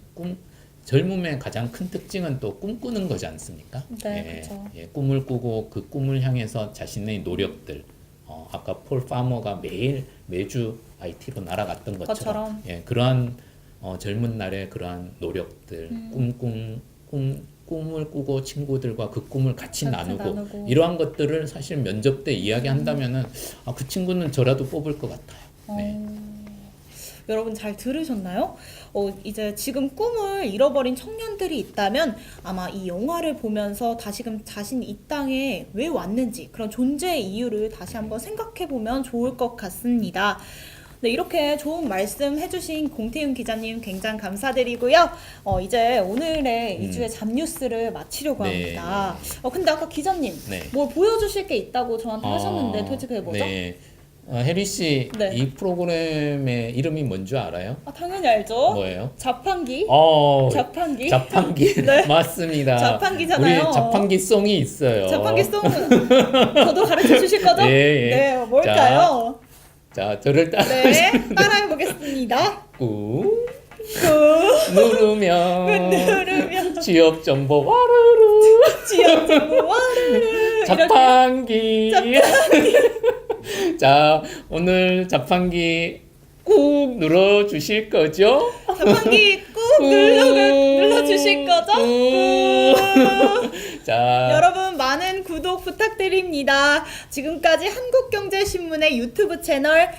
젊음의 가장 큰 특징은 또 꿈꾸는 거지 않습니까? 네, 그쵸. 꿈을 꾸고 그 꿈을 향해서 자신의 노력들 아까 폴 파머가 매주 IT로 날아갔던 것처럼 그러한 젊은 날의 그러한 노력들 꿈을 꾸고 친구들과 그 꿈을 같이 나누고 이러한 것들을 사실 면접 때 이야기한다면은 그 친구는 저라도 뽑을 것 같아요. 네. 여러분 잘 들으셨나요? 이제 지금 꿈을 잃어버린 청년들이 있다면 아마 이 영화를 보면서 다시금 자신이 이 땅에 왜 왔는지 그런 존재의 이유를 다시 한번 생각해 보면 좋을 것 같습니다. 네, 이렇게 좋은 말씀 해주신 공태윤 기자님 굉장히 감사드리고요. 이제 오늘의 2주의 잡뉴스를 마치려고 네. 합니다. 근데 아까 기자님 네. 뭘 보여주실 게 있다고 저한테 하셨는데 도대체 그게 뭐죠? 네. 혜리 씨, 네. 이 프로그램의 이름이 뭔지 알아요? 당연히 알죠. 뭐예요? 자판기. 자판기. 자판기. 네. 맞습니다. 자판기잖아요. 우리 자판기 송이 있어요. 자판기 송은 저도 가르쳐 주실 거죠? 예, 예. 네, 뭘까요? 자, 저를 네, 따라해 보겠습니다. 꾹 꾹 누르면 취업 정보 와르르 지역 정보 와르르 자판기. 자, 오늘 자판기 꾹 눌러 주실 거죠? 자판기 꾹 눌러 눌러주실 거죠? 자, 여러분 많은 구독 부탁드립니다. 지금까지 한국경제신문의 유튜브 채널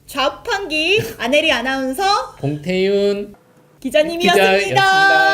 좌판기 안혜리 아나운서 공태윤 기자님이었습니다. 기자였습니다.